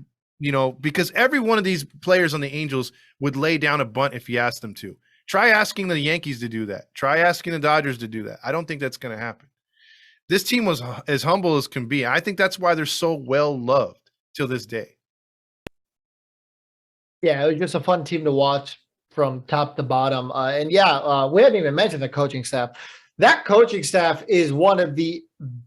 S3: because every one of these players on the Angels would lay down a bunt if you asked them to. Try asking the Yankees to do that. Try asking the Dodgers to do that. I don't think that's going to happen. This team was as humble as can be. I think that's why they're so well loved till this day.
S2: Yeah, it was just a fun team to watch from top to bottom. We hadn't even mentioned the coaching staff. That coaching staff is one of the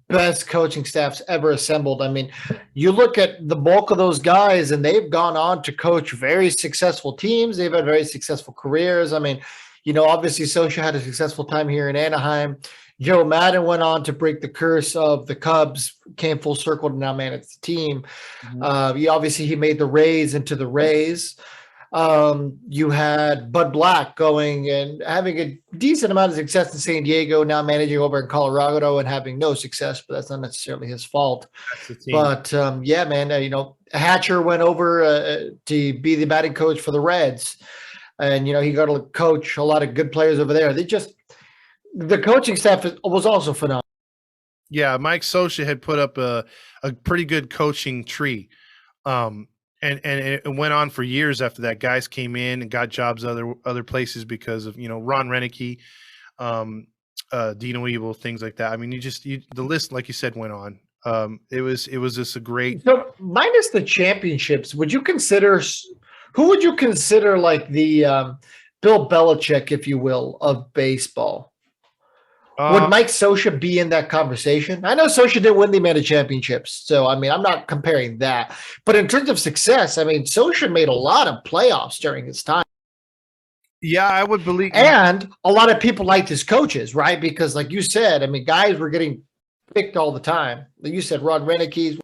S2: best coaching staffs ever assembled. I mean, you look at the bulk of those guys, and they've gone on to coach very successful teams. They've had very successful careers. I mean, obviously Socha had a successful time here in Anaheim. Joe Madden went on to break the curse of the Cubs, came full circle to now manage the team. Mm-hmm. He made the Rays into the Rays. You had Bud Black going and having a decent amount of success in San Diego, now managing over in Colorado and having no success, but that's not necessarily his fault. But Hatcher went over to be the batting coach for the Reds, and he got to coach a lot of good players over there. The coaching staff was also phenomenal.
S3: Yeah, Mike Socha had put up a pretty good coaching tree. And it went on for years after that. Guys came in and got jobs other places because of Ron Renicky, Dino Evil, things like that. I mean, the list, like you said, went on. It was just a great.
S2: So minus the championships, who would you consider like the Bill Belichick, if you will, of baseball? Would Mike Socha be in that conversation? I know Socha didn't win the amount of championships, so I mean, I'm not comparing that. But in terms of success, I mean, Socha made a lot of playoffs during his time.
S3: Yeah, I would believe.
S2: And a lot of people liked his coaches, right? Because like you said, I mean, guys were getting picked all the time. Like you said, Ron Renicky.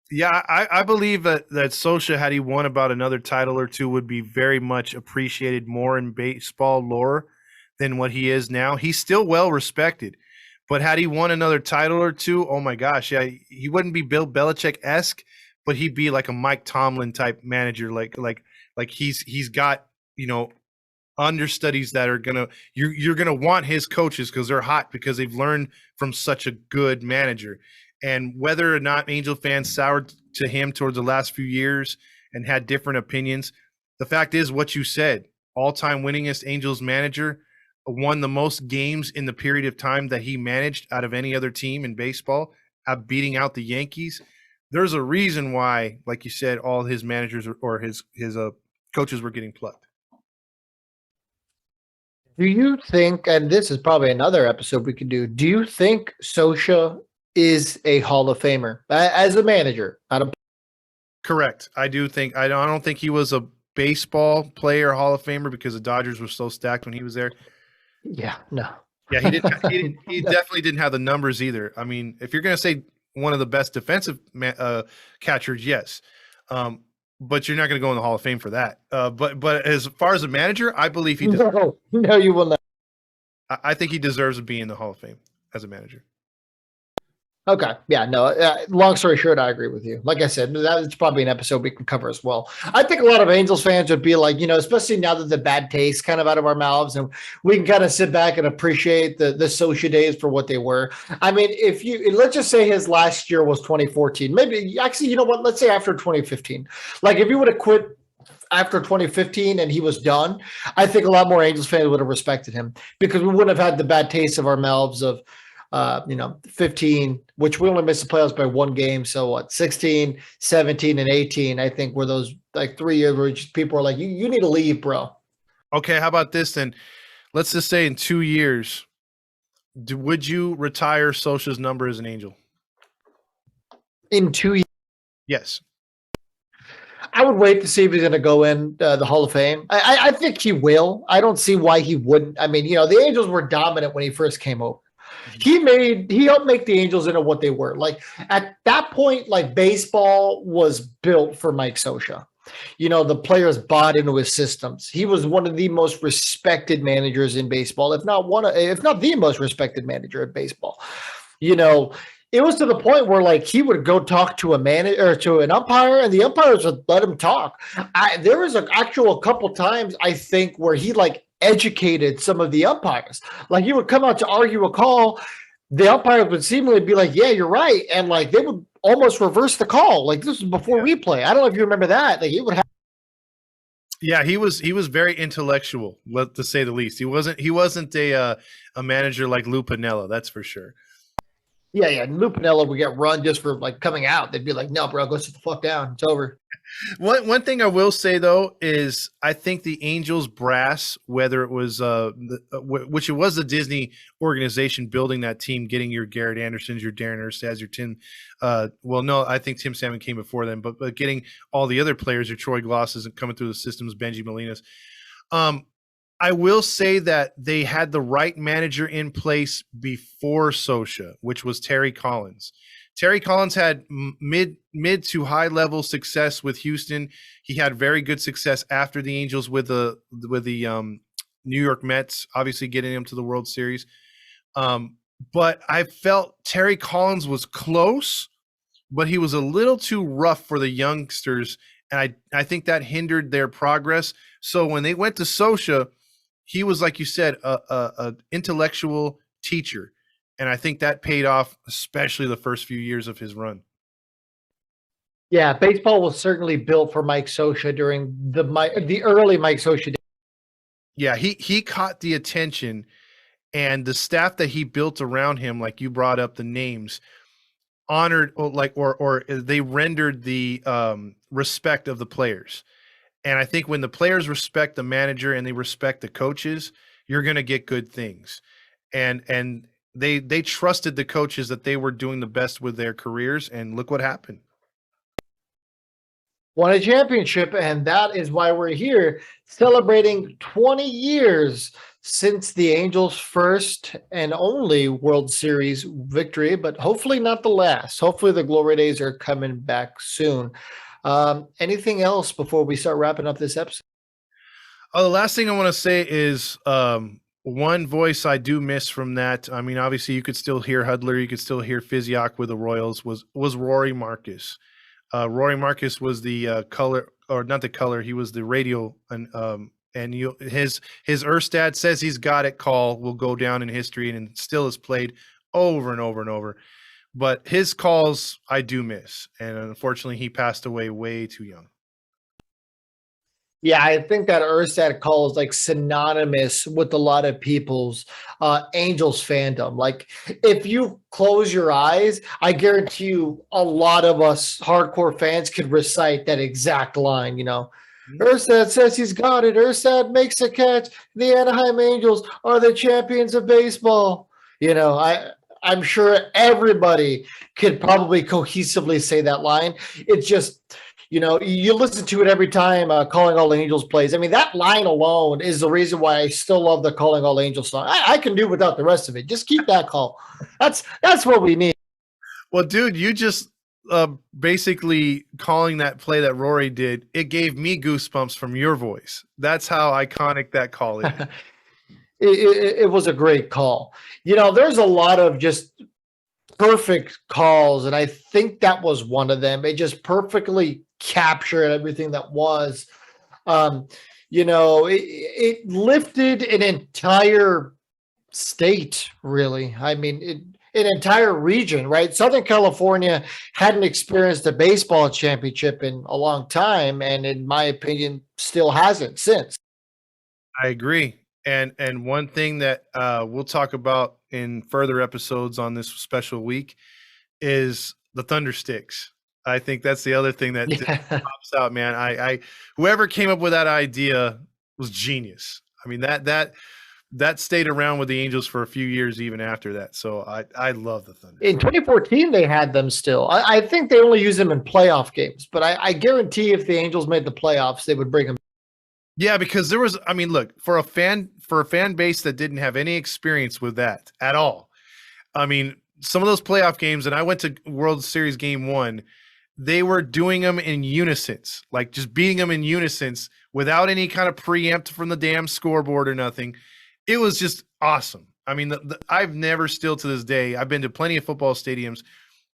S3: Yeah, I believe that Socha, had he won about another title or two, would be very much appreciated more in baseball lore than what he is now. He's still well respected, but had he won another title or two, oh my gosh, yeah, he wouldn't be Bill Belichick-esque, but he'd be like a Mike Tomlin type manager, like he's got understudies that are you're gonna want his coaches because they're hot, because they've learned from such a good manager. And whether or not Angel fans soured to him towards the last few years and had different opinions, the fact is what you said, all-time winningest Angels manager, won the most games in the period of time that he managed out of any other team in baseball, beating out the Yankees. There's a reason why, like you said, all his managers or his coaches were getting plucked.
S2: Do you think, and this is probably another episode we could do you think Scioscia is a Hall of Famer as a manager?
S3: Correct. I do think I don't think he was a baseball player Hall of Famer because the Dodgers were so stacked when he was there.
S2: Yeah, no.
S3: Yeah, he definitely didn't have the numbers either. I mean, if you're going to say one of the best defensive catchers, yes. But you're not going to go in the Hall of Fame for that. But as far as a manager, I believe he deserves.
S2: No, you will not.
S3: I think he deserves to be in the Hall of Fame as a manager.
S2: Okay. Yeah, no. Long story short, I agree with you. Like I said, that's probably an episode we can cover as well. I think a lot of Angels fans would be like, especially now that the bad taste kind of out of our mouths and we can kind of sit back and appreciate the Scioscia days for what they were. I mean, let's just say his last year was 2014. Maybe actually, you know what? Let's say after 2015. Like if he would have quit after 2015 and he was done, I think a lot more Angels fans would have respected him because we wouldn't have had the bad taste of our mouths of 15, which we only missed the playoffs by one game. So what, 16, 17, and 18, I think were those like 3 years where people are like, you need to leave, bro.
S3: Okay, how about this then? Let's just say in 2 years, would you retire Scioscia's number as an Angel?
S2: In 2 years?
S3: Yes.
S2: I would wait to see if he's going to go in the Hall of Fame. I think he will. I don't see why he wouldn't. I mean, the Angels were dominant when he first came over. He helped make the Angels into what they were. Like at that point, like baseball was built for Mike Scioscia. The players bought into his systems. He was one of the most respected managers in baseball, if not the most respected manager in baseball. It was to the point where like he would go talk to a manager or to an umpire, and the umpires would let him talk. There was an actual couple times I think where he like educated some of the umpires. Like he would come out to argue a call, the umpires would seemingly be like, "Yeah, you're right," and like they would almost reverse the call. Like this was before replay. I don't know if you remember that. Like he would have.
S3: Yeah, he was very intellectual, to say the least. He wasn't a manager like Lou Piniella, that's for sure.
S2: Yeah. And Lou Piniella would get run just for like coming out. They'd be like, "No, bro, go sit the fuck down. It's over."
S3: One thing I will say though is I think the Angels brass, whether it was which it was the Disney organization building that team, getting your Garrett Andersons, your Darren Erstads, your Tim. I think Tim Salmon came before them, but getting all the other players, your Troy Glosses and coming through the systems, Benji Molinas. I will say that they had the right manager in place before Scioscia, which was Terry Collins. Terry Collins had mid to high level success with Houston. He had very good success after the Angels with the New York Mets, obviously getting him to the World Series. But I felt Terry Collins was close, but he was a little too rough for the youngsters, and I think that hindered their progress. So when they went to Scioscia, he was, like you said, a intellectual teacher. And I think that paid off, especially the first few years of his run.
S2: Yeah, baseball was certainly built for Mike Scioscia during the early Mike Scioscia days.
S3: Yeah, he caught the attention, and the staff that he built around him, like you brought up the names, honored or they rendered the respect of the players. And I think when the players respect the manager and they respect the coaches, you're going to get good things. And they trusted the coaches that they were doing the best with their careers, and look what happened.
S2: Won a championship, and that is why we're here celebrating 20 years since the Angels' first and only World Series victory, but hopefully not the last. Hopefully the glory days are coming back soon. Anything else before we start wrapping up this episode?
S3: The last thing I want to say is one voice I do miss from that. I mean, obviously you could still hear Hudler, you could still hear Fiziak with the Royals, was Rory Marcus. Rory Marcus was the color, or not the color, he was the radio, and his Erstad says he's got it call will go down in history and still is played over and over and over. But his calls I do miss, and unfortunately he passed away way too young.
S2: Yeah, I think that Erstad call is like synonymous with a lot of people's Angels fandom. Like, if you close your eyes, I guarantee you a lot of us hardcore fans could recite that exact line, Erstad says he's got it. Erstad makes a catch. The Anaheim Angels are the champions of baseball. I'm sure everybody could probably cohesively say that line. It's just, you listen to it every time Calling All Angels plays. I mean, that line alone is the reason why I still love the Calling All Angels song. I can do without the rest of it. Just keep that call. That's what we need.
S3: Well, dude, you just basically calling that play that Rory did, it gave me goosebumps from your voice. That's how iconic that call is.
S2: It was a great call. There's a lot of just perfect calls, and I think that was one of them. It just perfectly captured everything that was. It lifted an entire state, really. I mean, an entire region, right? Southern California hadn't experienced a baseball championship in a long time, and in my opinion, still hasn't since.
S3: I agree. And one thing that we'll talk about in further episodes on this special week is the Thunder Sticks. I think that's the other thing that pops out, man. I whoever came up with that idea was genius. I mean, that stayed around with the Angels for a few years even after that. So I love the Thunder.
S2: In 2014, they had them still. I think they only use them in playoff games, but I guarantee if the Angels made the playoffs, they would bring them.
S3: Yeah, because there was, I mean, look, for a fan base that didn't have any experience with that at all. I mean, some of those playoff games, and I went to World Series Game 1, they were doing them in unison, like just beating them in unison without any kind of preempt from the damn scoreboard or nothing. It was just awesome. I mean, I've never still to this day, I've been to plenty of football stadiums.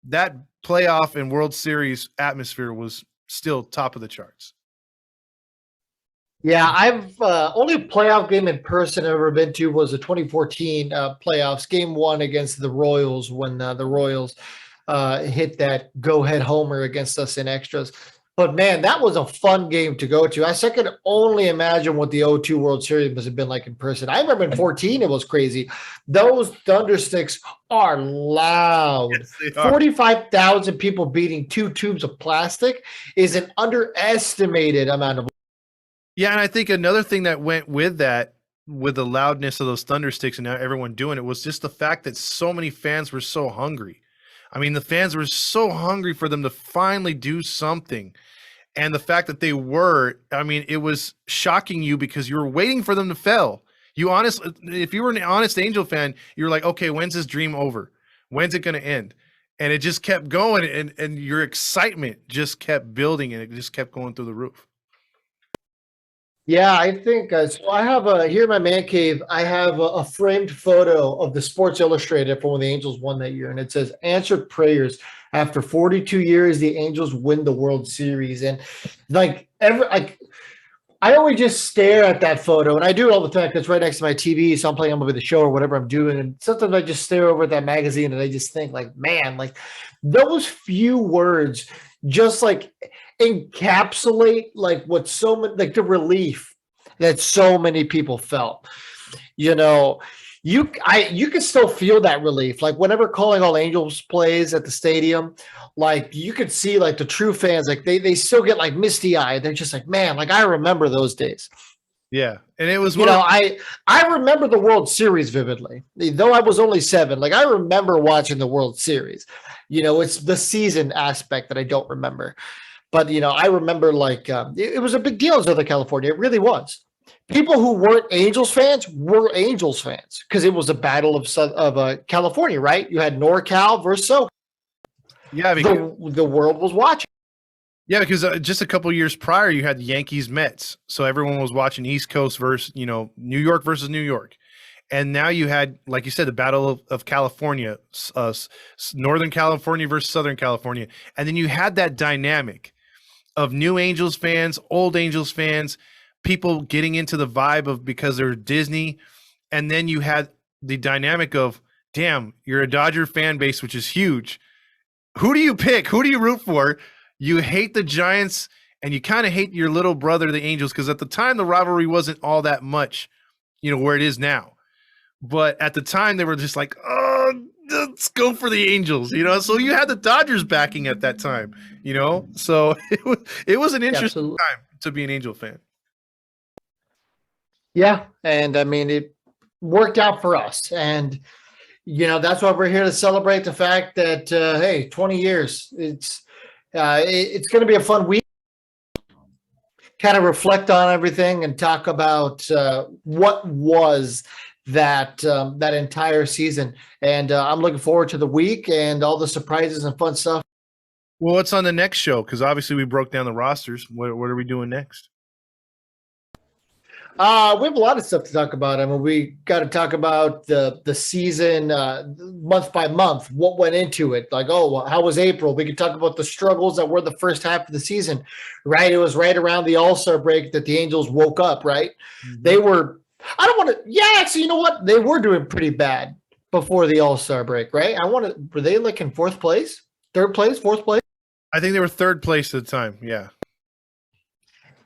S3: That playoff and World Series atmosphere was still top of the charts.
S2: Yeah, I've only playoff game in person I've ever been to was the 2014 playoffs, Game 1 against the Royals when the Royals hit that go-ahead homer against us in extras. But, man, that was a fun game to go to. I can only imagine what the 0-2 World Series must have been like in person. I remember in 14 it was crazy. Those Thundersticks are loud. Yes, 45,000 people beating 2 tubes of plastic is an underestimated amount of.
S3: Yeah, and I think another thing that went with that, with the loudness of those Thundersticks and everyone doing it, was just the fact that so many fans were so hungry. I mean, the fans were so hungry for them to finally do something. And the fact that they were, I mean, it was shocking you because you were waiting for them to fail. If you were an honest Angel fan, you were like, okay, when's this dream over? When's it going to end? And it just kept going, and your excitement just kept building, and it just kept going through the roof.
S2: Yeah, I think so. I have here in my man cave, I have a framed photo of the Sports Illustrated from when the Angels won that year. And it says, "Answered prayers. After 42 years, the Angels win the World Series." And I always just stare at that photo, and I do it all the time because it's right next to my TV. So I'm playing MLB The Show or whatever I'm doing. And sometimes I just stare over at that magazine and I just think, like, man, like those few words just like encapsulate like what so many, like the relief that so many people felt. You can still feel that relief. Like whenever Calling All Angels plays at the stadium, like you could see like the true fans, like they still get like misty eyed. They're just like, man, like I remember those days.
S3: Yeah. And it was,
S2: I remember the World Series vividly, though I was only 7. Like I remember watching the World Series. It's the season aspect that I don't remember. But, I remember like it was a big deal in Southern California. It really was. People who weren't Angels fans were Angels fans because it was a battle of California, right? You had NorCal versus SoCal.
S3: Yeah,
S2: because the world was watching.
S3: Yeah, because just a couple years prior, you had Yankees Mets, so everyone was watching East Coast versus New York versus New York, and now you had, like you said, the battle of California, Northern California versus Southern California, and then you had that dynamic of new Angels fans, old Angels fans, people getting into the vibe of because they're Disney, and then you had the dynamic of, damn, you're a Dodger fan base, which is huge. Who do you pick? Who do you root for? You hate the Giants and you kind of hate your little brother, the Angels, because at the time the rivalry wasn't all that much, where it is now. But at the time they were just like, oh, let's go for the Angels, So you had the Dodgers backing at that time, So it was an interesting time to be an Angel fan.
S2: Yeah, and I mean it worked out for us, and that's why we're here to celebrate the fact that hey, 20 years. It's going to be a fun week. Kind of reflect on everything and talk about what was that entire season. And I'm looking forward to the week and all the surprises and fun stuff.
S3: Well, what's on the next show? Because obviously we broke down the rosters. What are we doing next?
S2: We have a lot of stuff to talk about. I mean, we got to talk about the season month by month, what went into it. Like, how was April? We could talk about the struggles that were the first half of the season, right? It was right around the All-Star break that the Angels woke up, right? Mm-hmm. They were – I don't want to – yeah, actually, you know what? They were doing pretty bad before the All-Star break, right? Were they like in fourth place, third place, fourth place?
S3: I think they were third place at the time, yeah.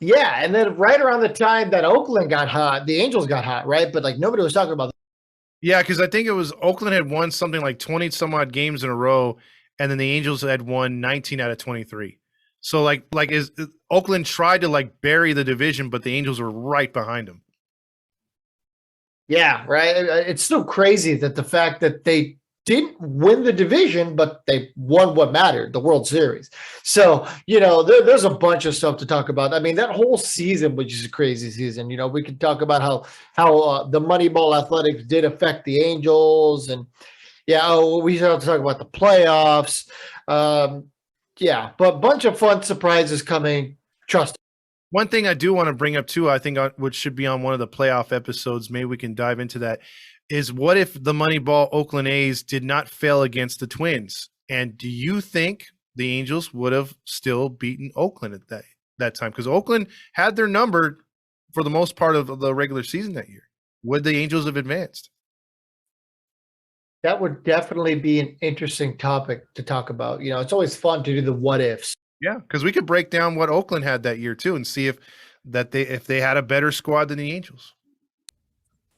S2: Yeah, and then right around the time that Oakland got hot, the Angels got hot, right? But like nobody was talking about that.
S3: Yeah, because I think it was Oakland had won something like 20 some odd games in a row, and then the Angels had won 19 out of 23. So like Oakland tried to like bury the division, but the Angels were right behind them.
S2: Yeah, right. It's still crazy that the fact that they didn't win the division, but they won what mattered, the World Series. So, there's a bunch of stuff to talk about. I mean, that whole season was just a crazy season. We could talk about how the Moneyball Athletics did affect the Angels. And, we have to talk about the playoffs. But a bunch of fun surprises coming. Trust me.
S3: One thing I do want to bring up, too, I think which should be on one of the playoff episodes, maybe we can dive into that, is what if the Moneyball Oakland A's did not fail against the Twins? And do you think the Angels would have still beaten Oakland at that time? Because Oakland had their number for the most part of the regular season that year. Would the Angels have advanced?
S2: That would definitely be an interesting topic to talk about. It's always fun to do the what ifs.
S3: Yeah, because we could break down what Oakland had that year too and see if they had a better squad than the Angels.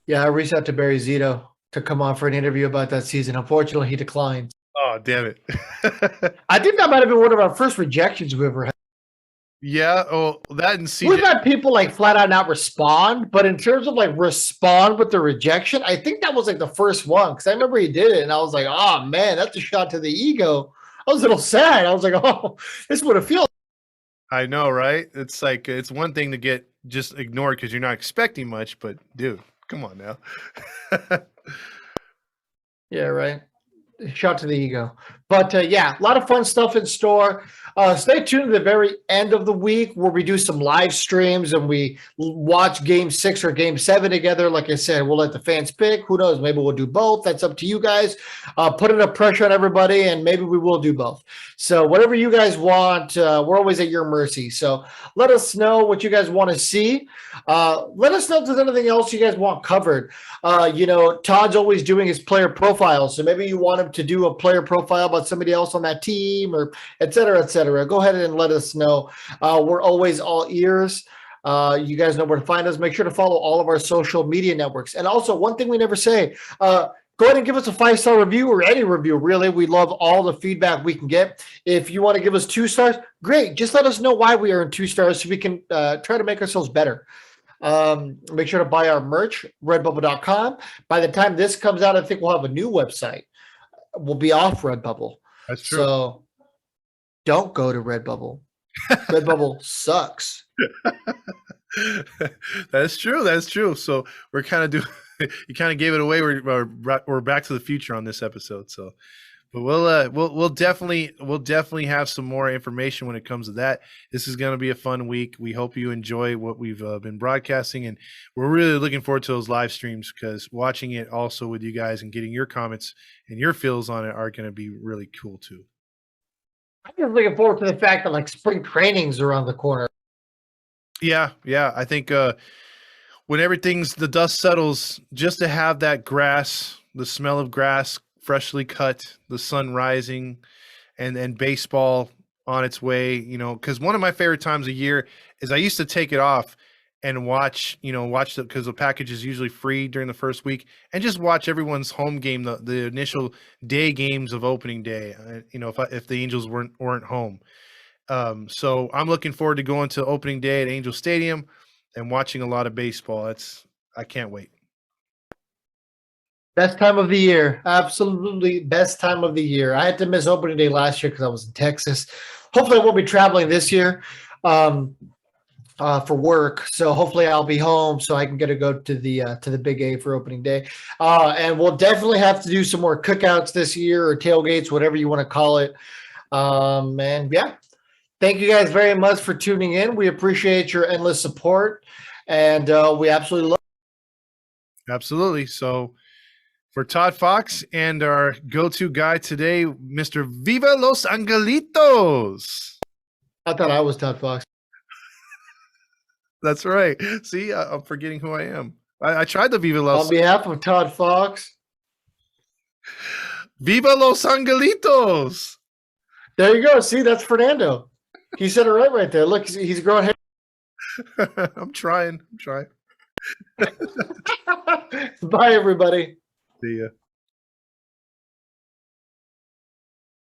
S2: Yeah, I reached out to Barry Zito to come on for an interview about that season. Unfortunately, he declined.
S3: Oh, damn it.
S2: I think that might have been one of our first rejections we ever had.
S3: Yeah, that and CJ.
S2: We've had people like flat out not respond, but in terms of like respond with the rejection, I think that was like the first one because I remember he did it and I was like, oh man, that's a shot to the ego. I was a little sad. I was like, oh, this would have felt.
S3: I know, right? It's like it's one thing to get just ignored because you're not expecting much, but dude. Come on now.
S2: Yeah, right. Shot to the ego. But a lot of fun stuff in store. Stay tuned to the very end of the week where we do some live streams and we watch Game 6 or Game 7 together. Like I said, we'll let the fans pick. Who knows? Maybe we'll do both. That's up to you guys. Put enough pressure on everybody, and maybe we will do both. So whatever you guys want, we're always at your mercy. So let us know what you guys want to see. Let us know if there's anything else you guys want covered. Todd's always doing his player profiles. So maybe you want him to do a player profile about somebody else on that team or et cetera, et cetera. Go ahead and let us know. We're always all ears. You guys know where to find us. Make sure to follow all of our social media networks. And also, one thing we never say, go ahead and give us a 5-star review or any review, really. We love all the feedback we can get. If you want to give us 2 stars, great. Just let us know why we earned 2 stars so we can try to make ourselves better. Make sure to buy our merch, redbubble.com. By the time this comes out, I think we'll have a new website. We'll be off Redbubble.
S3: That's true.
S2: So don't go to Redbubble. Redbubble sucks.
S3: That's true. That's true. So we're kind of you kind of gave it away. We're back to the future on this episode. So, but we'll definitely have some more information when it comes to that. This is going to be a fun week. We hope you enjoy what we've been broadcasting, and we're really looking forward to those live streams because watching it also with you guys and getting your comments and your feels on it are going to be really cool too.
S2: I'm just looking forward to the fact that like spring training's around the corner.
S3: Yeah. I think when the dust settles, just to have that grass, the smell of grass freshly cut, the sun rising, and baseball on its way, because one of my favorite times of year is I used to take it off and watch because the package is usually free during the first week, and just watch everyone's home game, the initial day games of opening day, if the Angels weren't home. So I'm looking forward to going to opening day at Angel Stadium and watching a lot of baseball. I can't wait.
S2: Best time of the year. Absolutely best time of the year. I had to miss opening day last year because I was in Texas. Hopefully I won't be traveling this year for work. So hopefully I'll be home so I can get to go to the Big A for opening day. And we'll definitely have to do some more cookouts this year, or tailgates, whatever you want to call it. And yeah, thank you guys very much for tuning in. We appreciate your endless support, and we absolutely love it.
S3: Absolutely. So for Todd Fox and our go-to guy today, Mr. Viva Los Angelitos.
S2: I thought I was Todd Fox.
S3: That's right. See, I'm forgetting who I am. I tried the Viva Los.
S2: On behalf of Todd Fox.
S3: Viva Los Angelitos.
S2: There you go. See, that's Fernando. He said it right there. Look, he's growing hair.
S3: I'm trying.
S2: Bye, everybody.
S3: See ya.